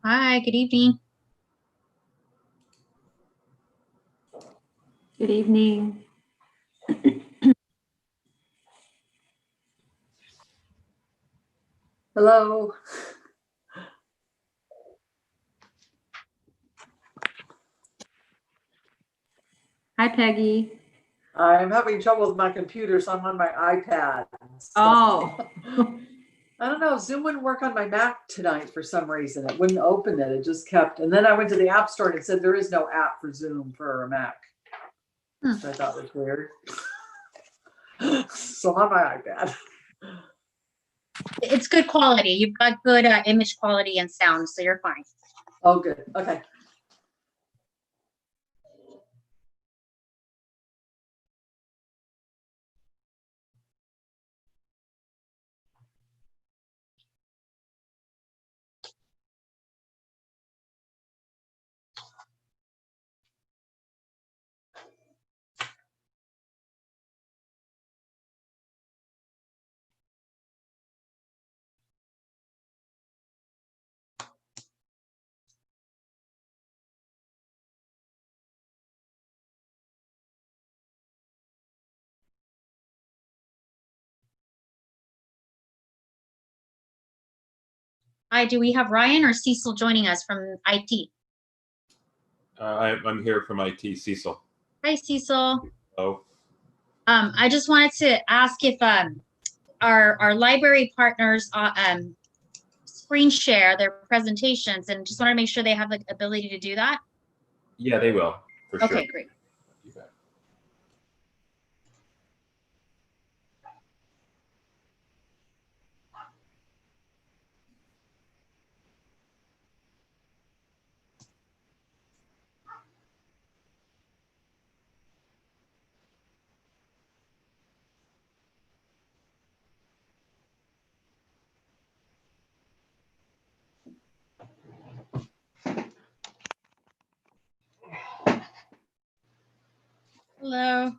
Hi, good evening. Good evening. Hello. Hi, Peggy. I'm having trouble with my computer, so I'm on my iPad. Oh. I don't know, Zoom wouldn't work on my Mac tonight for some reason. It wouldn't open it. It just kept, and then I went to the App Store and it said there is no app for Zoom for a Mac. Which I thought was weird. So I'm on my iPad. It's good quality. You've got good image quality and sound, so you're fine. Oh, good. Okay. Hi, do we have Ryan or Cecil joining us from IT? I'm here from IT, Cecil. Hi, Cecil. Oh, I just wanted to ask if our library partners screen share their presentations, and just want to make sure they have the ability to do that. yeah, they will, for sure. Okay, great. You bet. Hello.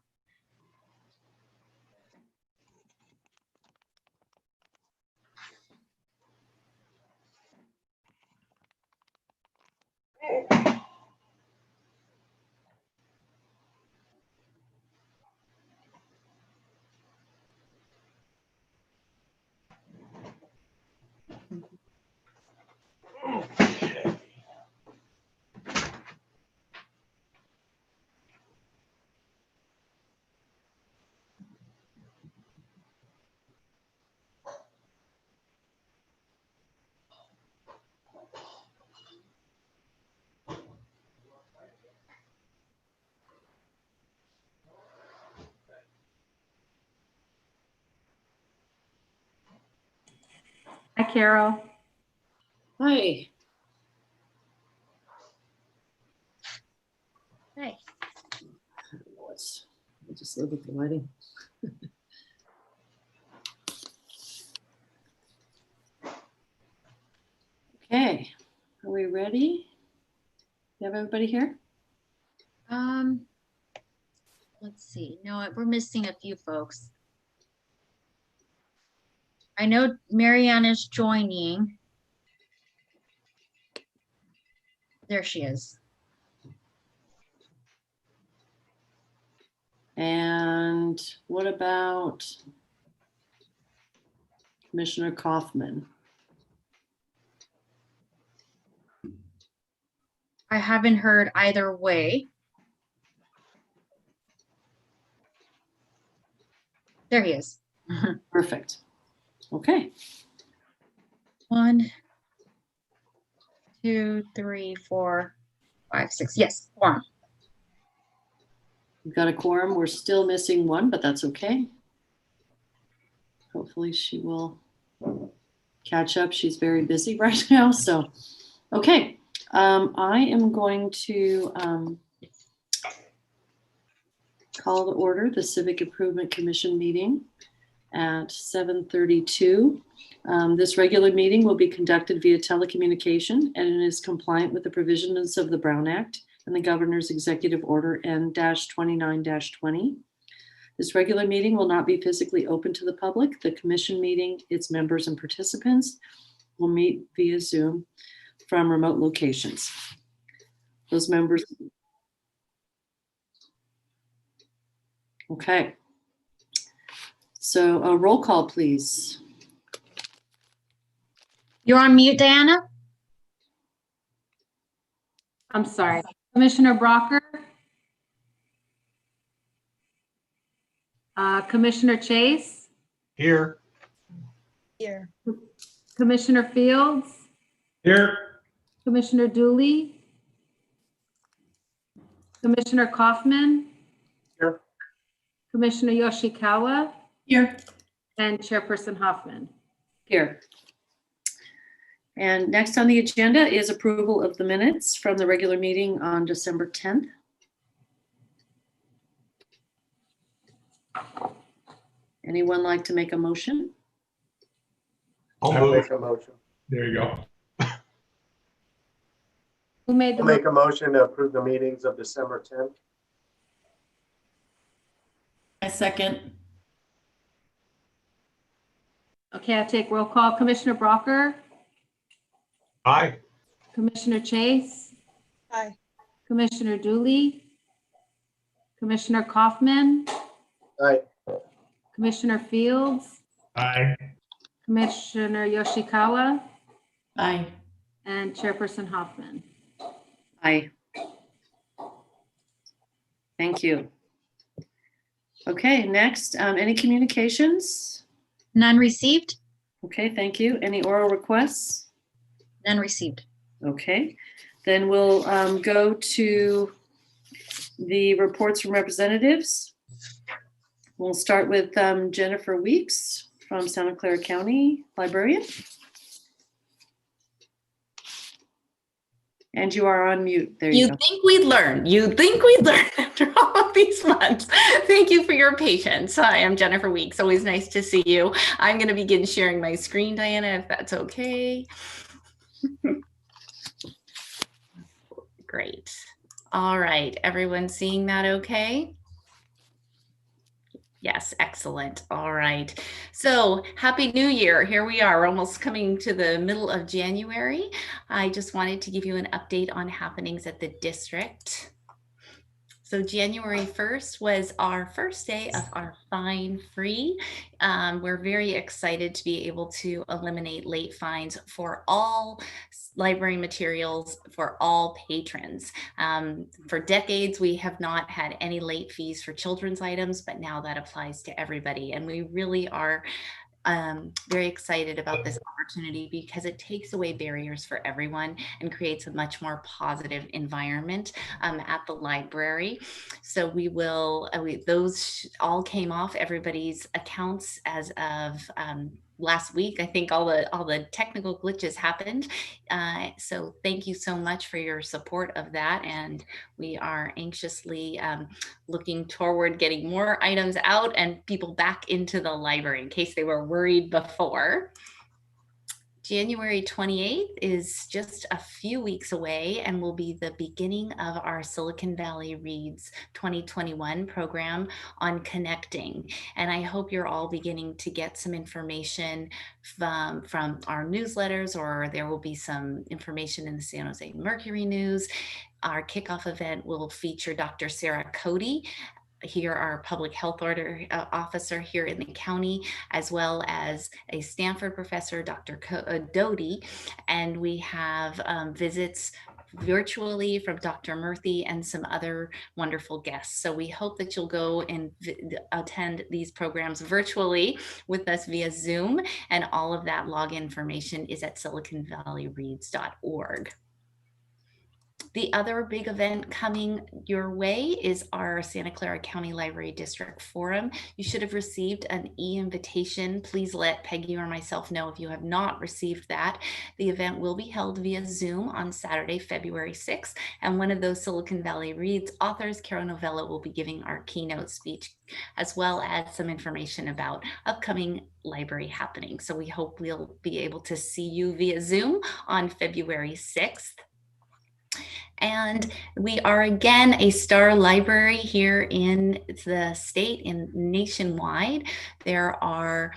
Hi, Carol. Hi. Hi. I just live with the lighting. Okay, are we ready? You have everybody here? Let's see. No, we're missing a few folks. I know Marianne is joining. There she is. And what about Commissioner Kaufman? I haven't heard either way. There he is. Perfect. Okay. 1, 2, 3, 4, 5, 6. Yes, quorum. We've got a quorum. We're still missing one, but that's okay. Hopefully she will catch up. She's very busy right now. So, okay. I am going to call to order the Civic Improvement Commission meeting at 7:32. This regular meeting will be conducted via telecommunication and it is compliant with the provisions of the Brown Act and the Governor's Executive Order N-29-20. This regular meeting will not be physically open to the public. The commission meeting, its members and participants will meet via Zoom. from remote locations. Those members. Okay. So a roll call, please. You're on mute, Diana? I'm sorry. Commissioner Brocker? Commissioner Chase? Here. Here. Commissioner Fields? Here. Commissioner Dooley? Commissioner Kaufman? Here. Commissioner Yoshikawa? Here. And Chairperson Hoffman. Here. And next on the agenda is approval of the minutes from the regular meeting on December 10th. Anyone like to make a motion? I'll make a motion. There you go. Who made the I'll make a motion to approve the meetings of December 10th. I second. Okay, I'll take roll call. Commissioner Brocker? Aye. Commissioner Chase? Aye. Commissioner Dooley? Commissioner Kaufman? Aye. Commissioner Fields? Aye. Commissioner Yoshikawa? Aye. And Chairperson Hoffman. Aye. Thank you. Okay, next, any communications? None received? Okay, thank you. Any oral requests? None received. Okay, then we'll go to the reports from representatives. We'll start with Jennifer Weeks from Santa Clara County Librarian. And you are on mute. There you You go. think we'd learn. You think we'd learn after all of these months. Thank you for your patience. Hi, I'm Jennifer Weeks. Always nice to see you. I'm going to begin sharing my screen, Diana, if that's okay. Great. All right. Everyone seeing that okay? Yes, excellent. All right. So happy New Year. Here we are, almost coming to the middle of January. I just wanted to give you an update on happenings at the district. So January 1st was our first day of our fine free. We're very excited to be able to eliminate late fines for all library materials for all patrons. For decades, we have not had any late fees for children's items, but now that applies to everybody. And we really are very excited about this opportunity because it takes away barriers for everyone and creates a much more positive environment at the library. So we will, those all came off everybody's accounts as of last week. I think all the technical glitches happened. So thank you so much for your support of that. And we are anxiously looking toward getting more items out and people back into the library in case they were worried before. January 28th is just a few weeks away and will be the beginning of our Silicon Valley Reads 2021 program on connecting. And I hope you're all beginning to get some information from our newsletters, or there will be some information in the San Jose Mercury News. Our kickoff event will feature Dr. Sarah Cody, here our public health officer here in the county, as well as a Stanford professor, Dr. Doty, and we have visits virtually from Dr. Murthy and some other wonderful guests. So we hope that you'll go and attend these programs virtually with us via Zoom, and all of that login information is at siliconvalleyreads.org. The other big event coming your way is our Santa Clara County Library District Forum. You should have received an e-invitation. Please let Peggy or myself know if you have not received that. The event will be held via Zoom on Saturday, February 6th. And one of those Silicon Valley Reads authors, Cara Novella, will be giving our keynote speech, as well as some information about upcoming library happenings. So we hope we'll be able to see you via Zoom on February 6th. And we are again a star library here in the state and nationwide. There are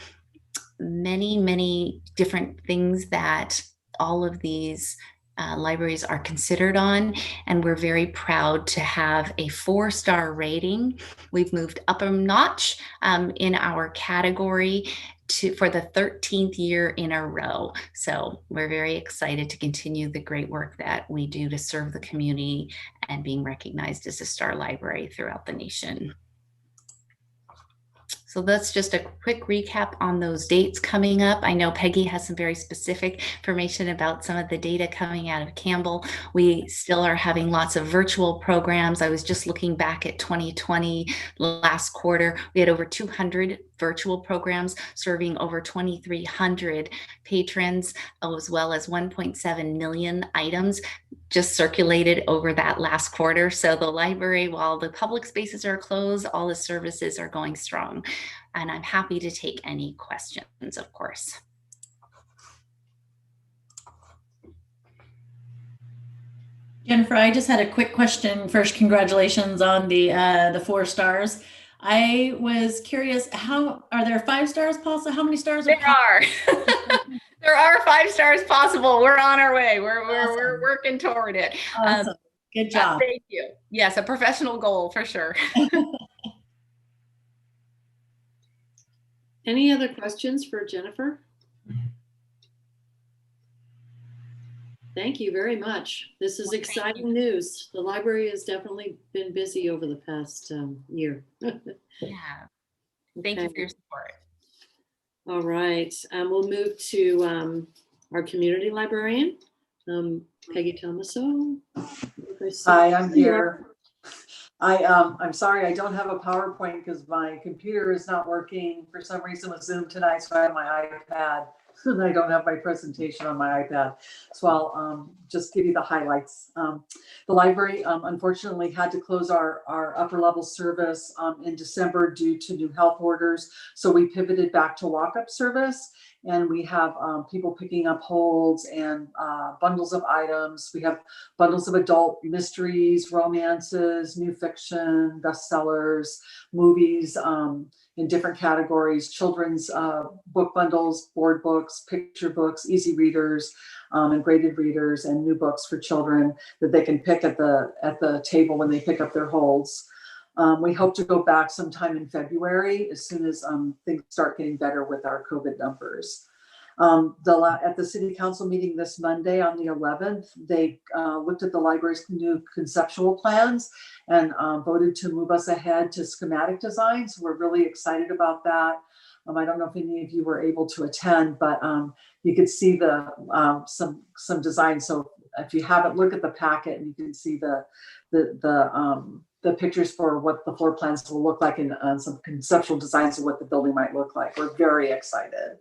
many, many different things that all of these libraries are considered on, and we're very proud to have a 4-star rating. We've moved up a notch in our category for the 13th year in a row. So we're very excited to continue the great work that we do to serve the community and being recognized as a star library throughout the nation. So that's just a quick recap on those dates coming up. I know Peggy has some very specific information about some of the data coming out of Campbell. We still are having lots of virtual programs. I was just looking back at 2020 last quarter. We had over 200 virtual programs serving over 2,300 patrons, as well as 1.7 million items just circulated over that last quarter. So the library, while the public spaces are closed, all the services are going strong. And I'm happy to take any questions, of course. Jennifer, I just had a quick question. First, congratulations on the 4 stars. I was curious, are there 5 stars possible? How many stars There are. There are 5 stars possible. We're on our way. We're working toward it. Awesome. Good job. Thank you. Yes, a professional goal for sure. Any other questions for Jennifer? Thank you very much. This is exciting news. The library has definitely been busy over the past year. Yeah. Thank you for your support. All right. We'll move to our community librarian, Peggy Tomaso. Hi, I'm here. I'm sorry, I don't have a PowerPoint because my computer is not working for some reason with Zoom tonight, so I have my iPad. And I don't have my presentation on my iPad. So I'll just give you the highlights. The library unfortunately had to close our upper level service in December due to new health orders. So we pivoted back to walk-up service, and we have people picking up holds and bundles of items. We have bundles of adult mysteries, romances, new fiction, bestsellers, movies, in different categories, children's book bundles, board books, picture books, easy readers, and graded readers, and new books for children that they can pick at the table when they pick up their holds. We hope to go back sometime in February as soon as things start getting better with our COVID numbers. At the city council meeting this Monday on the 11th, they looked at the library's new conceptual plans and voted to move us ahead to schematic designs. We're really excited about that. I don't know if any of you were able to attend, but you could see some designs. So if you haven't, look at the packet and you can see the pictures for what the floor plans will look like and some conceptual designs of what the building might look like. We're very excited.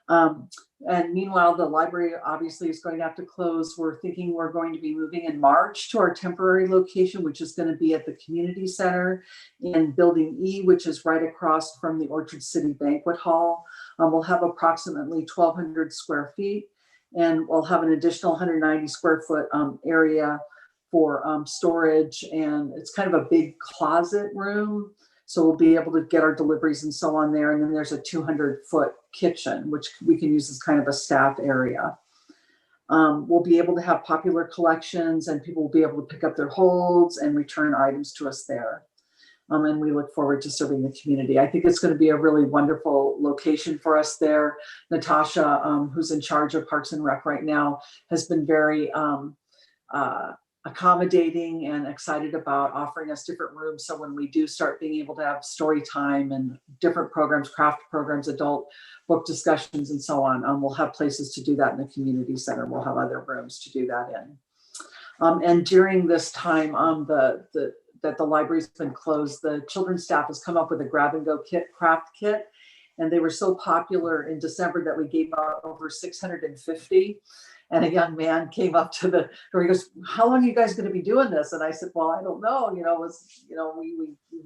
And meanwhile, the library obviously is going to have to close. We're thinking we're going to be moving in March to our temporary location, which is going to be at the community center in Building E, which is right across from the Orchard City Banquet Hall. We'll have approximately 1,200 square feet, and we'll have an additional 190 square foot area for storage. And it's kind of a big closet room. So we'll be able to get our deliveries and so on there. And then there's a 200-foot kitchen, which we can use as kind of a staff area. We'll be able to have popular collections, and people will be able to pick up their holds and return items to us there. And we look forward to serving the community. I think it's going to be a really wonderful location for us there. Natasha, who's in charge of Parks and Rec right now, has been very accommodating and excited about offering us different rooms. So when we do start being able to have story time and different programs, craft programs, adult book discussions, and so on, we'll have places to do that in the community center. We'll have other rooms to do that in. And during this time, that the library's been closed, the children's staff has come up with a grab-and-go craft kit. And they were so popular in December that we gave out over 650. And a young man came up to the door. He goes, "How long are you guys going to be doing this?" And I said, "Well, I don't know. We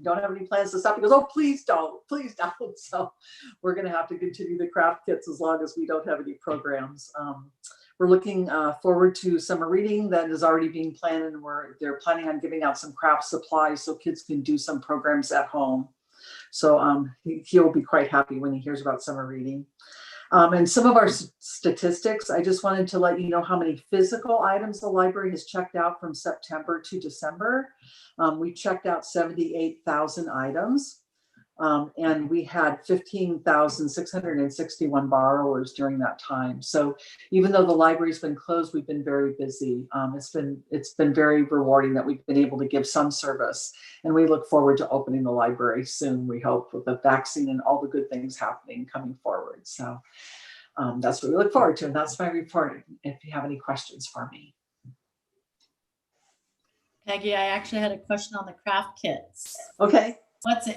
don't have any plans to stop." He goes, "Oh, please don't. So we're going to have to continue the craft kits as long as we don't have any programs. We're looking forward to summer reading that is already being planned, and they're planning on giving out some craft supplies so kids can do some programs at home. So he'll be quite happy when he hears about summer reading. And some of our statistics, I just wanted to let you know how many physical items the library has checked out from September to December. We checked out 78,000 items. And we had 15,661 borrowers during that time. So even though the library's been closed, we've been very busy. It's been very rewarding that we've been able to give some service, and we look forward to opening the library soon. We hope, with the vaccine and all the good things happening coming forward. So that's what we look forward to, and that's my report. If you have any questions for me. Peggy, I actually had a question on the craft kits. Okay.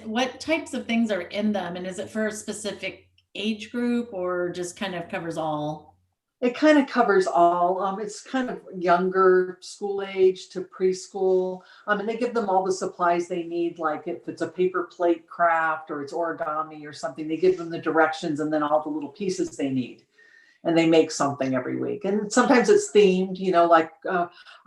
What types of things are in them, and is it for a specific age group or just kind of covers all? It kind of covers all. It's kind of younger school age to preschool. And they give them all the supplies they need, like if it's a paper plate craft or it's origami or something, they give them the directions and then all the little pieces they need. And they make something every week. And sometimes it's themed, like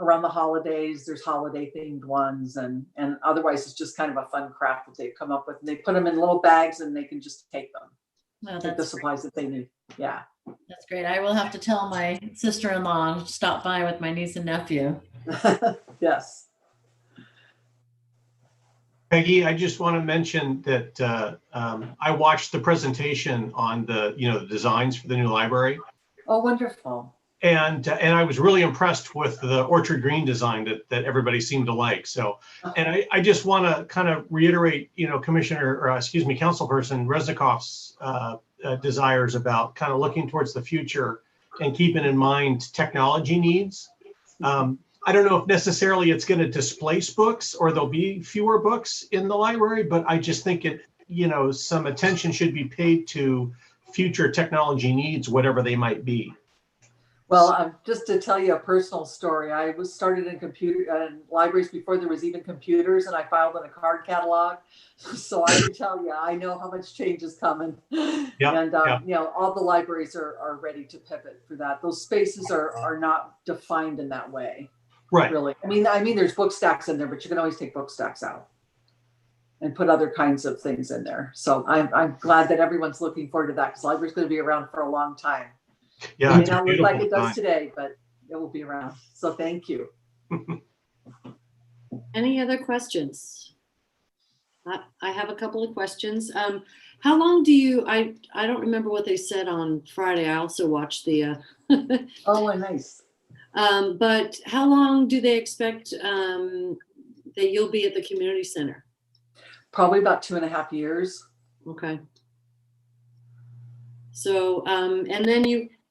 around the holidays, there's holiday themed ones. And otherwise it's just kind of a fun craft that they've come up with. And they put them in little bags and they can just take them. Well, take the supplies that they need. Yeah. That's great. I will have to tell my sister-in-law to stop by with my niece and nephew. Yes. Peggy, I just want to mention that I watched the presentation on the designs for the new library. Oh, wonderful. And I was really impressed with the orchard green design that everybody seemed to like. So, and I just want to kind of reiterate, Councilperson Reznikoff's desires about kind of looking towards the future and keeping in mind technology needs. I don't know if necessarily it's going to displace books or there'll be fewer books in the library, but I just think some attention should be paid to future technology needs, whatever they might be. Well, just to tell you a personal story, I was started in libraries before there was even computers, and I filed in a card catalog. So I can tell you, I know how much change is coming. Yep, and all the libraries are ready to pivot for that. Those spaces are not defined in that way. Right. Really. I mean, there's book stacks in there, but you can always take book stacks out and put other kinds of things in there. So I'm glad that everyone's looking forward to that, because the library's going to be around for a long time. Yeah, It may not look like it does today, but it will be around. So thank you. Any other questions? I have a couple of questions. How long do you, I don't remember what they said on Friday. I also watched the. Oh, nice. But how long do they expect that you'll be at the community center? Probably about 2.5 years. Okay. So, and then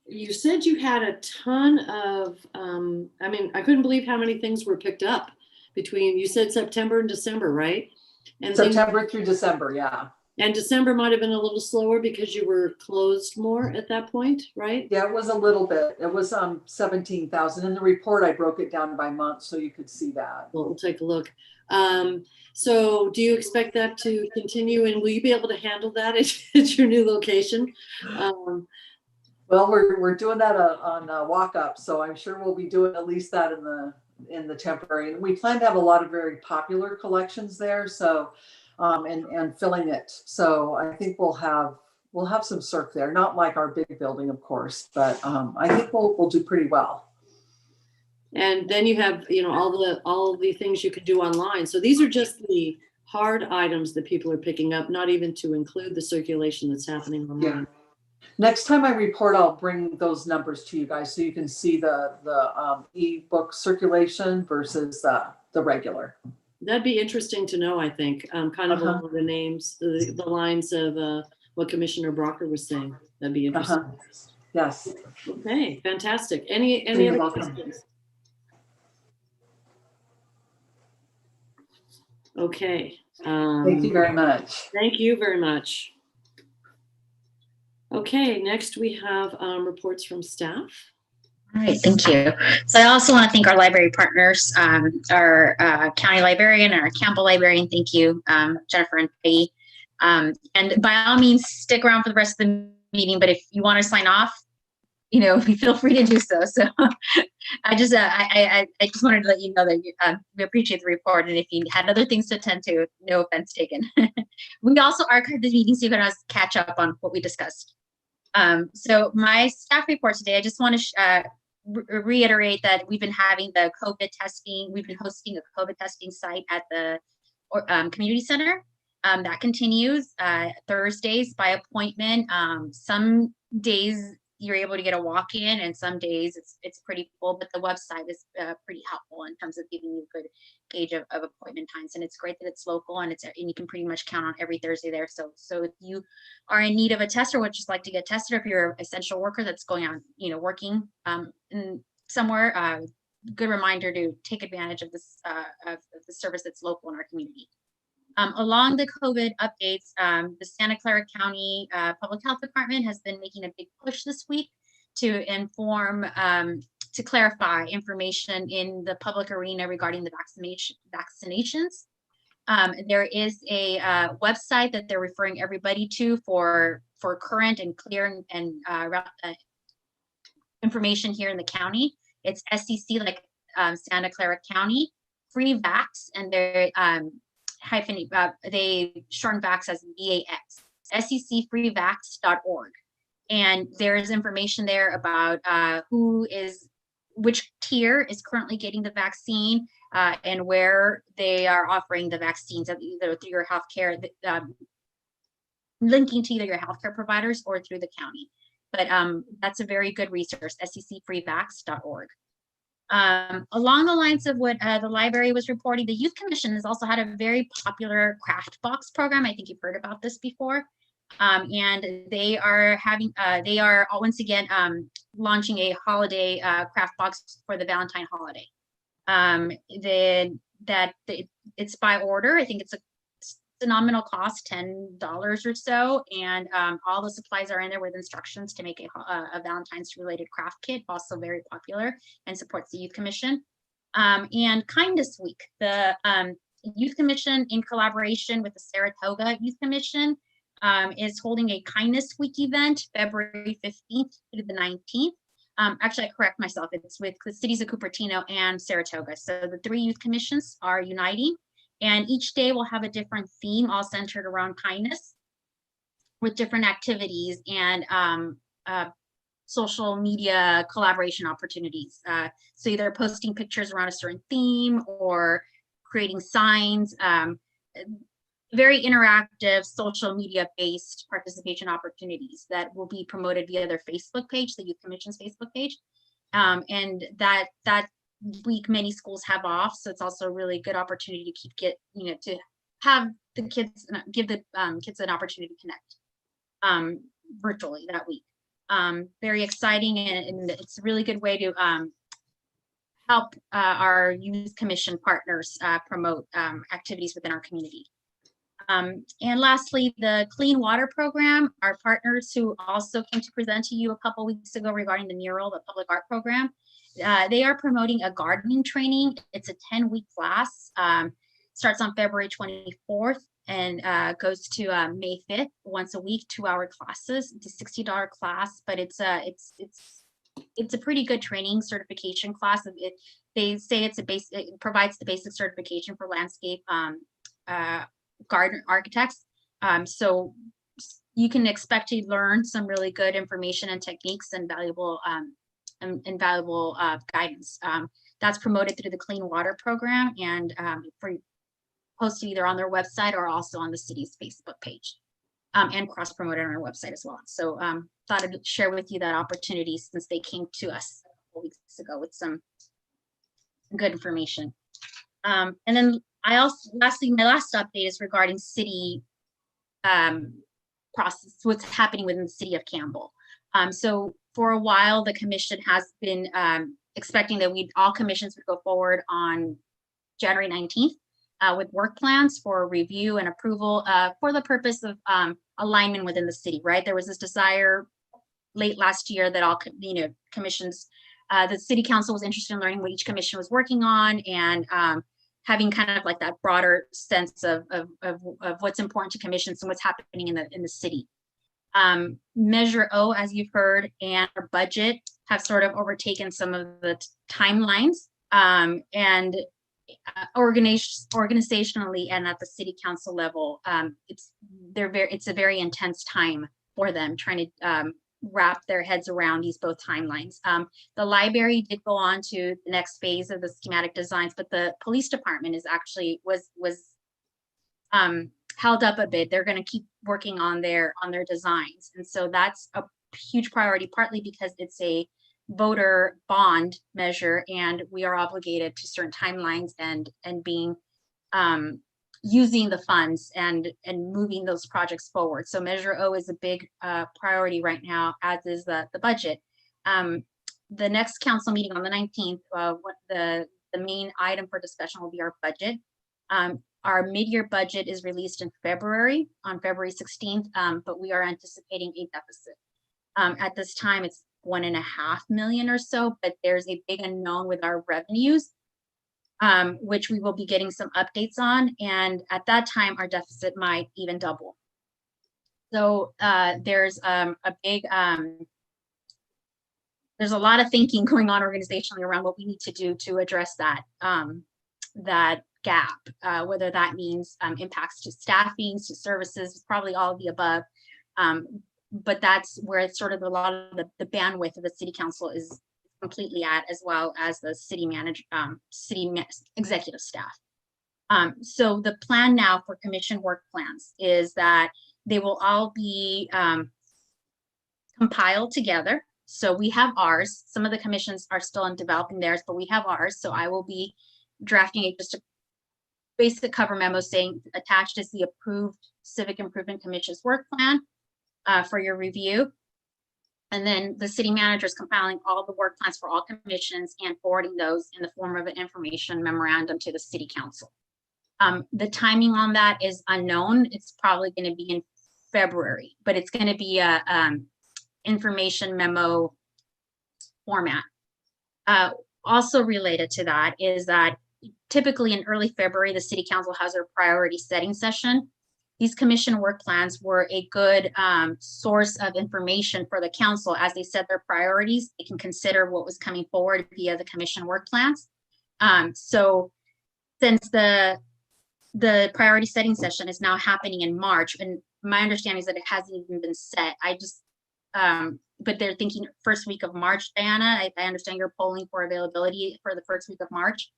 you said you had a ton of, I couldn't believe how many things were picked up between, you said September and December, right? And September through December, yeah. And December might have been a little slower because you were closed more at that point, right? Yeah, it was a little bit. It was 17,000. In the report, I broke it down by month so you could see that. Well, we'll take a look. So do you expect that to continue, and will you be able to handle that at your new location? Well, we're doing that on walk up, so I'm sure we'll be doing at least that in the temporary. And we plan to have a lot of very popular collections there, so and filling it. So I think we'll have some circ there, not like our big building, of course, but I think we'll do pretty well. And then you have, all the things you could do online. So these are just the hard items that people are picking up, not even to include the circulation that's happening online. Yeah. Next time I report, I'll bring those numbers to you guys so you can see the e-book circulation versus the regular. That'd be interesting to know, I think, kind of along the names, the lines of what Commissioner Brocker was saying. That'd be interesting. Yes. Okay, fantastic. Any You're other welcome. questions? Okay. Thank you very much. Thank you very much. Okay, next we have reports from staff. All right, thank you. So I also want to thank our library partners, our county librarian and our Campbell librarian. Thank you, Jennifer and Peggy. And by all means, stick around for the rest of the meeting, but if you want to sign off, feel free to do so. So I just wanted to let you know that we appreciate the report, and if you had other things to attend to, no offense taken. We also archived the meeting so you can catch up on what we discussed. So my staff report today, I just want to reiterate that we've been having the COVID testing. We've been hosting a COVID testing site at the community center. That continues Thursdays by appointment. Some days you're able to get a walk-in, and some days it's pretty full, but the website is pretty helpful in terms of giving you a good gauge of appointment times. And it's great that it's local, and you can pretty much count on every Thursday there. So if you are in need of a test or would just like to get tested, or if you're an essential worker that's going on, working in somewhere, good reminder to take advantage of this of the service that's local in our community. Along the COVID updates, the Santa Clara County Public Health Department has been making a big push this week to inform, to clarify information in the public arena regarding the vaccinations. There is a website that they're referring everybody to for current and clear and information here in the county. It's SEC, like Santa Clara County, Free Vax, and they're they shorten Vax as VAX, secfreevax.org. And there's information there about which tier is currently getting the vaccine and where they are offering the vaccines, either through your healthcare, linking to either your healthcare providers or through the county. But that's a very good resource, secfreevax.org. Along the lines of what the library was reporting, the Youth Commission has also had a very popular craft box program. I think you've heard about this before. And they are once again launching a holiday craft box for the Valentine holiday. It's by order. I think it's a nominal cost, $10 or so, and all the supplies are in there with instructions to make a Valentine's related craft kit, also very popular and supports the Youth Commission. And Kindness Week, the Youth Commission in collaboration with the Saratoga Youth Commission is holding a Kindness Week event February 15th through the 19th. Actually, I correct myself, it's with the cities of Cupertino and Saratoga. So the three youth commissions are uniting. And each day will have a different theme, all centered around kindness, with different activities and social media collaboration opportunities. So either posting pictures around a certain theme or creating signs, very interactive social media based participation opportunities that will be promoted via their Facebook page, the Youth Commission's Facebook page. And that week many schools have off, so it's also a really good opportunity to to have the kids, give the kids an opportunity to connect virtually that week. Very exciting, and it's a really good way to help our youth commission partners promote activities within our community. And lastly, the Clean Water Program, our partners who also came to present to you a couple weeks ago regarding the mural, the public art program. They are promoting a gardening training. It's a 10-week class, starts on February 24th and goes to May 5th, once a week, 2-hour classes. It's a $60 class, but it's a pretty good training certification class. They say it provides the basic certification for landscape garden architects. So you can expect to learn some really good information and techniques and valuable guidance. That's promoted through the Clean Water Program and posted either on their website or also on the city's Facebook page, and cross-promoted on our website as well. So thought I'd share with you that opportunity since they came to us a couple weeks ago with some good information. And then lastly, my last update is regarding city process, what's happening within the city of Campbell. So for a while, the commission has been expecting that all commissions would go forward on January 19th with work plans for review and approval for the purpose of alignment within the city, right? There was this desire late last year that all commissions, the city council was interested in learning what each commission was working on and having kind of like that broader sense of what's important to commissions and what's happening in the city. Measure O, as you've heard, and our budget have sort of overtaken some of the timelines, and organizationally and at the city council level, it's a very intense time for them trying to wrap their heads around these both timelines. The library did go on to the next phase of the schematic designs, but the police department is actually was held up a bit. They're going to keep working on their designs, and so that's a huge priority, partly because it's a voter bond measure and we are obligated to certain timelines and being using the funds and moving those projects forward. So Measure O is a big priority right now, as is the budget. The next council meeting on the 19th, what the main item for discussion will be our budget. Our mid-year budget is released in February, on February 16th, but we are anticipating a deficit. At this time, it's 1.5 million or so, but there's a big unknown with our revenues, which we will be getting some updates on. And at that time, our deficit might even double. So there's a big, there's a lot of thinking going on organizationally around what we need to do to address that, that gap, whether that means impacts to staffing, to services, probably all of the above. But that's where it's sort of a lot of the bandwidth of the city council is completely at, as well as the city manager, executive staff. So the plan now for commission work plans is that they will all be compiled together. So we have ours. Some of the commissions are still in developing theirs, but we have ours. So I will be drafting just a basic cover memo saying attached is the approved Civic Improvement Commission's work plan for your review. And then the city manager is compiling all the work plans for all commissions and forwarding those in the form of an information memorandum to the city council. The timing on that is unknown. It's probably going to be in February, but it's going to be a information memo format. Also related to that is that typically in early February, the city council has their priority setting session. These commission work plans were a good source of information for the council as they set their priorities. They can consider what was coming forward via the commission work plans. So since the priority setting session is now happening in March, and my understanding is that it hasn't even been set. But they're thinking first week of March, Diana. I understand you're polling for availability for the first week of March.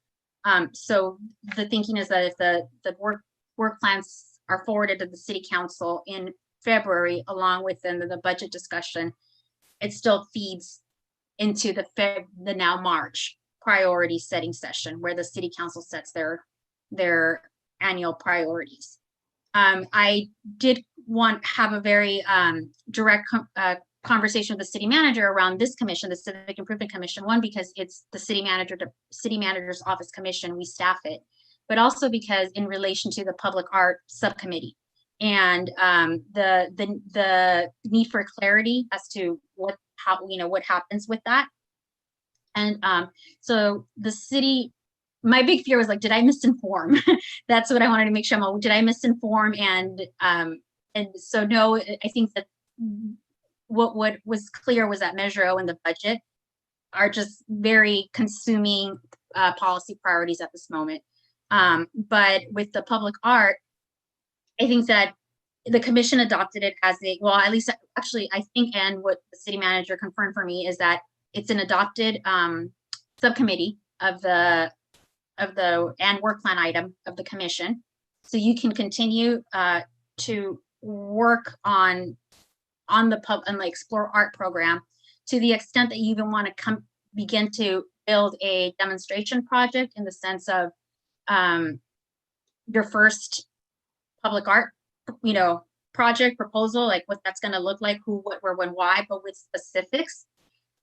So the thinking is that if the work plans are forwarded to the city council in February, along with the budget discussion, it still feeds into the now March priority setting session where the city council sets their annual priorities. I did have a very direct conversation with the city manager around this commission, the Civic Improvement Commission, one, because it's the city manager's office commission, we staff it, but also because in relation to the public art subcommittee and the need for clarity as to what happens with that. And so the city, my big fear was like, did I misinform? That's what I wanted to make sure. Did I misinform? And so no, I think that what was clear was that Measure O and the budget are just very consuming policy priorities at this moment. But with the public art, I think that the commission adopted it as at least actually I think, and what the city manager confirmed for me is that it's an adopted subcommittee of the and work plan item of the commission. So you can continue to work on the Explore Art program to the extent that you even want to begin to build a demonstration project in the sense of your first public art, project proposal, like what that's going to look like, who, what, where, when, why, but with specifics.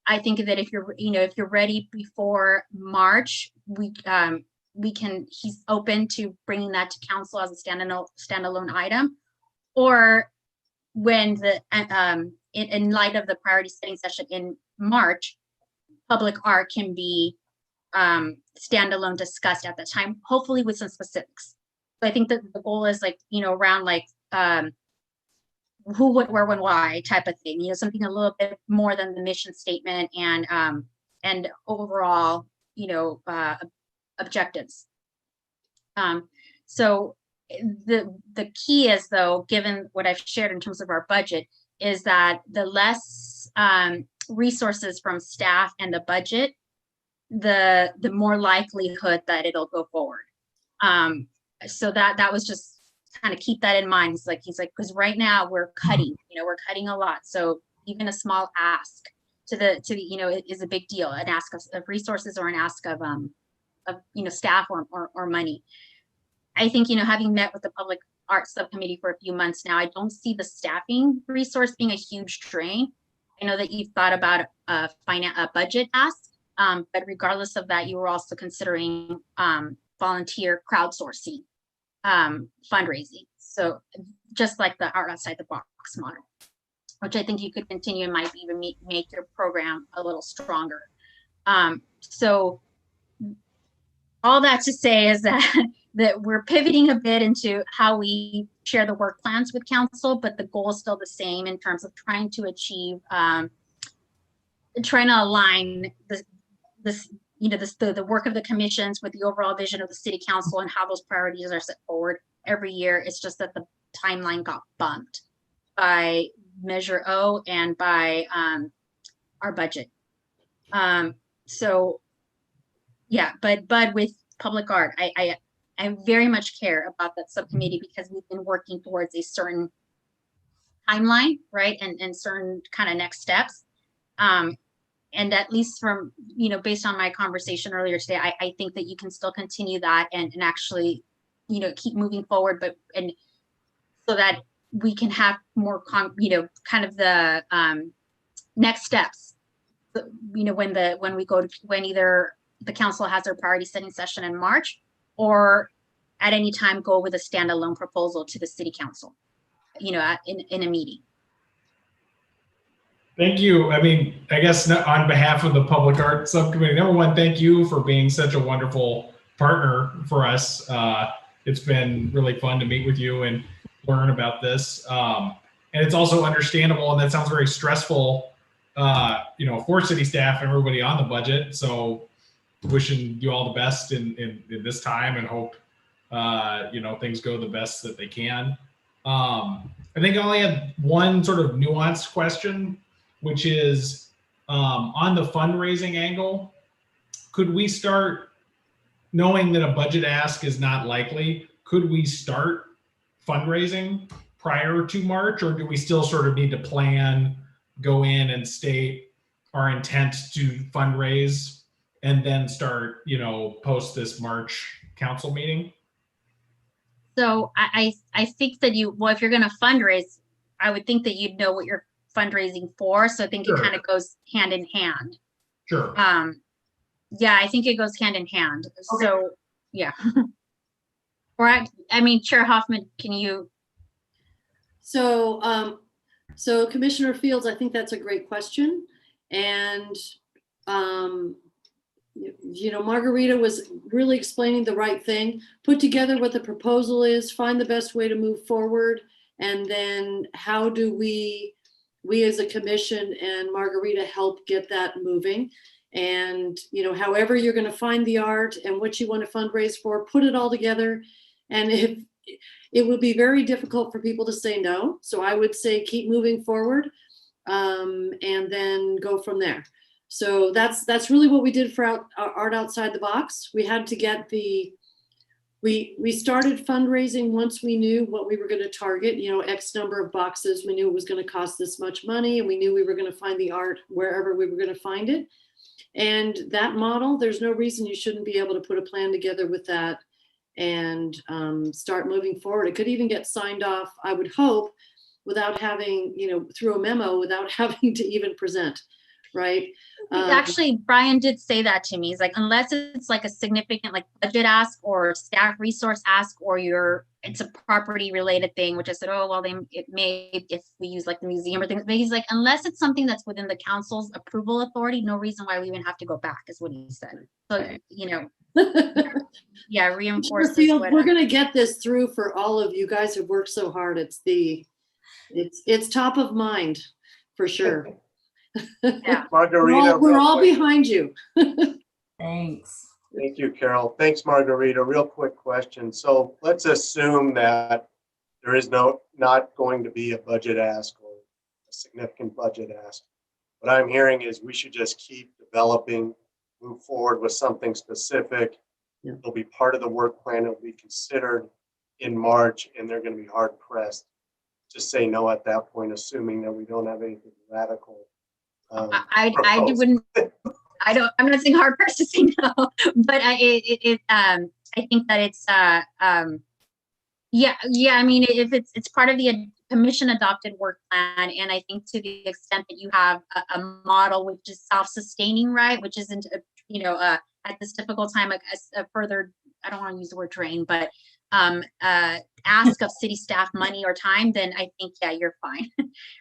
I think that if you're ready before March, he's open to bringing that to council as a standalone item, or when in light of the priority setting session in March, public art can be standalone discussed at that time, hopefully with some specifics. So I think that the goal is around who, what, where, when, why type of thing, something a little bit more than the mission statement and overall, objectives. So the key is, though, given what I've shared in terms of our budget, is that the less less resources from staff and the budget, the more likelihood that it'll go forward. So that was just kind of keep that in mind. He's like, because right now we're cutting, we're cutting a lot. So even a small ask to the it is a big deal. An ask of resources or an ask of staff or money. I think, having met with the public arts subcommittee for a few months now, I don't see the staffing resource being a huge drain. I know that you've thought about a budget ask, but regardless of that, you were also considering volunteer crowdsourcing, fundraising. So just like the art outside the box model, which I think you could continue and might even make your program a little stronger. So all that to say is that we're pivoting a bit into how we share the work plans with council, but the goal is still the same in terms of trying to achieve, trying to align the work of the commissions with the overall vision of the city council and how those priorities are set forward every year. It's just that the timeline got bumped by Measure O and by our budget. So yeah, but with public art, I very much care about that subcommittee because we've been working towards a certain timeline, right? And certain kind of next steps. And at least from, based on my conversation earlier today, I think that you can still continue that and actually, keep moving forward, but so that we can have more, kind of the next steps. When either the council has their priority setting session in March, or at any time go with a standalone proposal to the city council, in a meeting. Thank you. I mean, I guess on behalf of the Public Art Subcommittee, number one, thank you for being such a wonderful partner for us. It's been really fun to meet with you and learn about this. And it's also understandable, and that sounds very stressful, for city staff and everybody on the budget. So wishing you all the best in this time and hope, things go the best that they can. I think I only have one sort of nuanced question, which is on the fundraising angle. Could we start, knowing that a budget ask is not likely, could we start fundraising prior to March, or do we still sort of need to plan, go in and state our intent to fundraise and then start, post this March council meeting? So I think that if you're going to fundraise, I would think that you'd know what you're fundraising for. So I think Sure. It kind of goes hand in hand. Sure. Yeah, I think it goes hand in hand. Okay. So yeah. Chair Hoffman, can you? So Commissioner Fields, I think that's a great question. And, Margarita was really explaining the right thing. Put together what the proposal is, find the best way to move forward, and then how do we as a commission and Margarita help get that moving. And, however you're going to find the art and what you want to fundraise for, put it all together. And if it would be very difficult for people to say no. So I would say keep moving forward, and then go from there. So that's really what we did for Art Outside the Box. We had to get we started fundraising once we knew what we were going to target, X number of boxes. We knew it was going to cost this much money, and we knew we were going to find the art wherever we were going to find it. And that model, there's no reason you shouldn't be able to put a plan together with that and start moving forward. It could even get signed off, I would hope, without having, through a memo, without having to even present, right? Actually, Brian did say that to me. He's like, unless it's like a significant budget ask or staff resource ask, or it's a property related thing, which I said, oh, well, it may, if we use the museum or things, but he's like, unless it's something that's within the council's approval authority, no reason why we even have to go back, is what he said. So, yeah, reinforce this. We're going to get this through for all of you guys who've worked so hard. It's top of mind for sure. Yeah. Margarita, we're all behind you. Thanks. Thank you, Carol. Thanks, Margarita. Real quick question. So let's assume that there is not going to be a budget ask or a significant budget ask. what I'm hearing is we should just keep developing, move forward with something specific. Yeah. It'll be part of the work plan. It'll be considered in March, and they're going to be hard pressed to say no at that point, assuming that we don't have anything radical. I proposed. wouldn't. I'm not saying hard pressed to say no, but I think that it's yeah. I mean, if it's part of the commission adopted work plan, and I think to the extent that you have a model which is self-sustaining, right, which isn't at this difficult time a further, I don't want to use the word drain, but ask of city staff money or time, then I think, yeah, you're fine.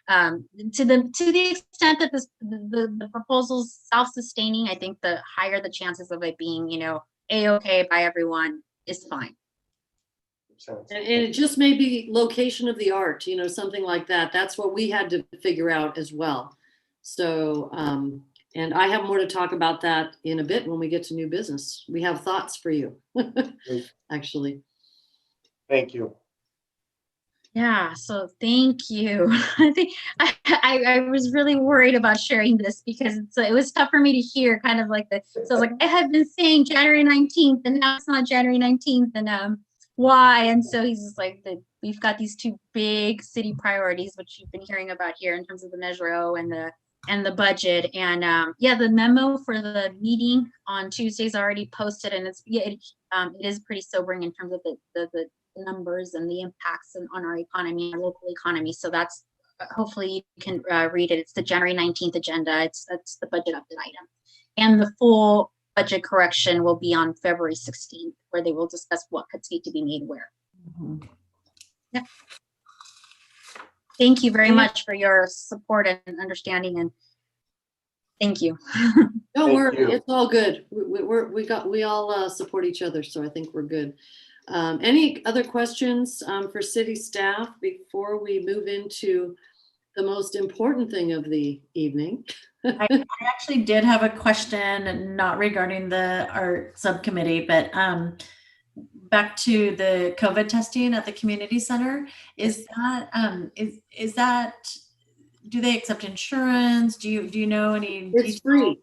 To the extent that the proposal's self-sustaining, I think the higher the chances of it being, A-okay by everyone is fine. And it just may be location of the art, something like that. That's what we had to figure out as well. So, and I have more to talk about that in a bit when we get to new business. We have thoughts for you, actually. Thank you. Yeah, so thank you. I think I was really worried about sharing this because it was tough for me to hear, kind of like so I was like, I have been saying January 19th, and now it's not January 19th, and why? And so he's just like, we've got these two big city priorities, which you've been hearing about here in terms of the Measure O and the budget. And yeah, the memo for the meeting on Tuesday is already posted, and it is pretty sobering in terms of the numbers and the impacts on our economy, our local economy. So that's hopefully you can read it. It's the January 19th agenda. That's the budget update item, and the full budget correction will be on February 16th, where they will discuss what cuts need to be made where. Mm-hmm. Yeah. Thank you very much for your support and understanding, and thank you. Don't worry, it's all good. We all support each other, so I think we're good. Any other questions for city staff before we move into the most important thing of the evening? I actually did have a question, not regarding the art subcommittee, but back to the COVID testing at the community center. Is that do they accept insurance? Do you know any? It's free.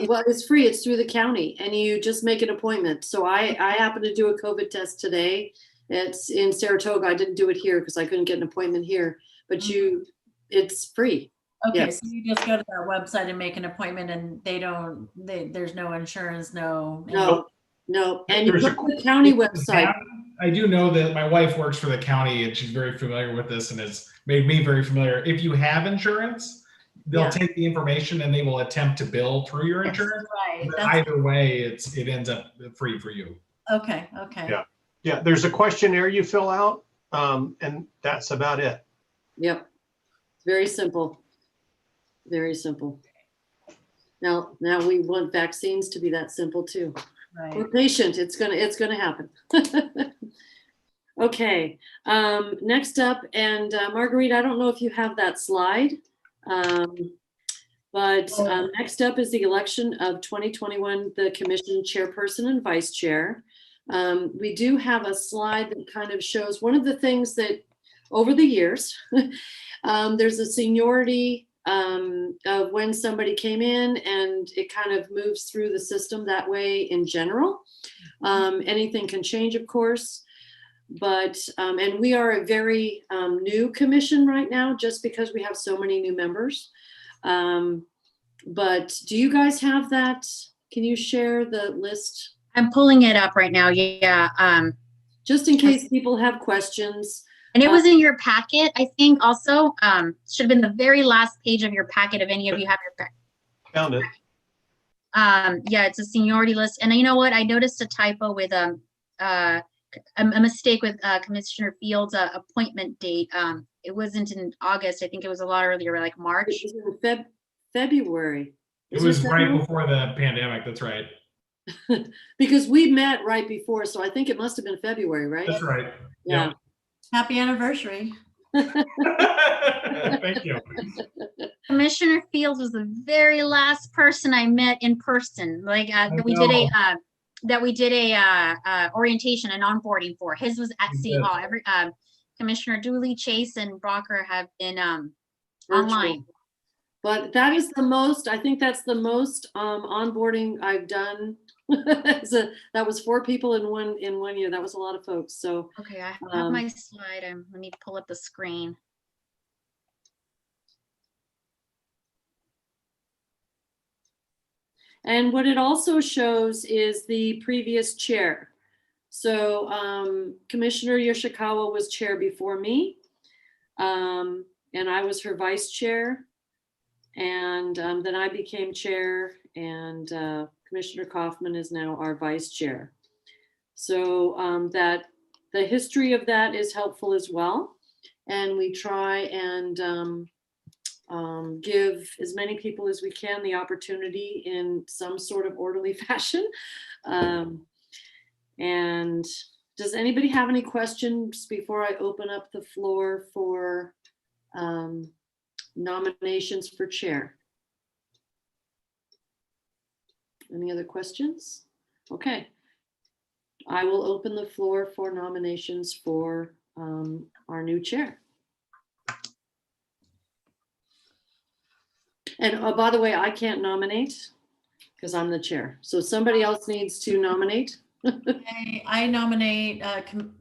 Well, it's free. It's through the county, and you just make an appointment. So I happened to do a COVID test today. It's in Saratoga. I didn't do it here because I couldn't get an appointment here. But it's free. Okay, Yes. so you just go to their website and make an appointment, and there's no insurance, no. And you go to the county website. I do know that my wife works for the county, and she's very familiar with this, and it's made me very familiar. If you have insurance, they'll take the information and they will attempt to bill through your insurance. Right. But either way, it ends up free for you. Okay. Yeah. There's a questionnaire you fill out, and that's about it. Yep. Very simple. Very simple. Now we want vaccines to be that simple too. Right. We're patient. It's gonna happen. Okay. Next up, and Marguerite, I don't know if you have that slide, but next up is the election of 2021, the commission chairperson and vice chair. We do have a slide that kind of shows one of the things that over the years, there's a seniority of when somebody came in, and it kind of moves through the system that way in general. Anything can change, of course, but and we are a very new commission right now, just because we have so many new members. But do you guys have that? Can you share the list? I'm pulling it up right now. Yeah. Just in case people have questions. And it was in your packet, I think, also. Should have been the very last page of your packet, if any of you have your packet. Found it. Yeah, it's a seniority list. And you know what? I noticed a typo with a mistake with Commissioner Fields' appointment date. It wasn't in August. I think it was a lot earlier, like March. It was in February. It was right before the pandemic. That's right. Because we met right before, so I think it must have been February, right? That's right. Yeah. Happy anniversary. Thank you. Commissioner Fields was the very last person I met in person. Like that we did a orientation and onboarding for. His was at City Hall. Commissioner Dooley, Chase, and Brocker have been online. But that is the most, I think that's the most onboarding I've done. That was 4 people in one year. That was a lot of folks. So Okay, I have my slide. Let me pull up the screen. and what it also shows is the previous chair. So Commissioner Yoshikawa was chair before me, and I was her vice chair. And then I became chair, and Commissioner Kaufman is now our vice chair. So that the history of that is helpful as well. And we try and give as many people as we can the opportunity in some sort of orderly fashion. And does anybody have any questions before I open up the floor for nominations for chair? Any other questions? Okay. I will open the floor for nominations for our new chair. And by the way, I can't nominate because I'm the chair. So somebody else needs to nominate. I nominate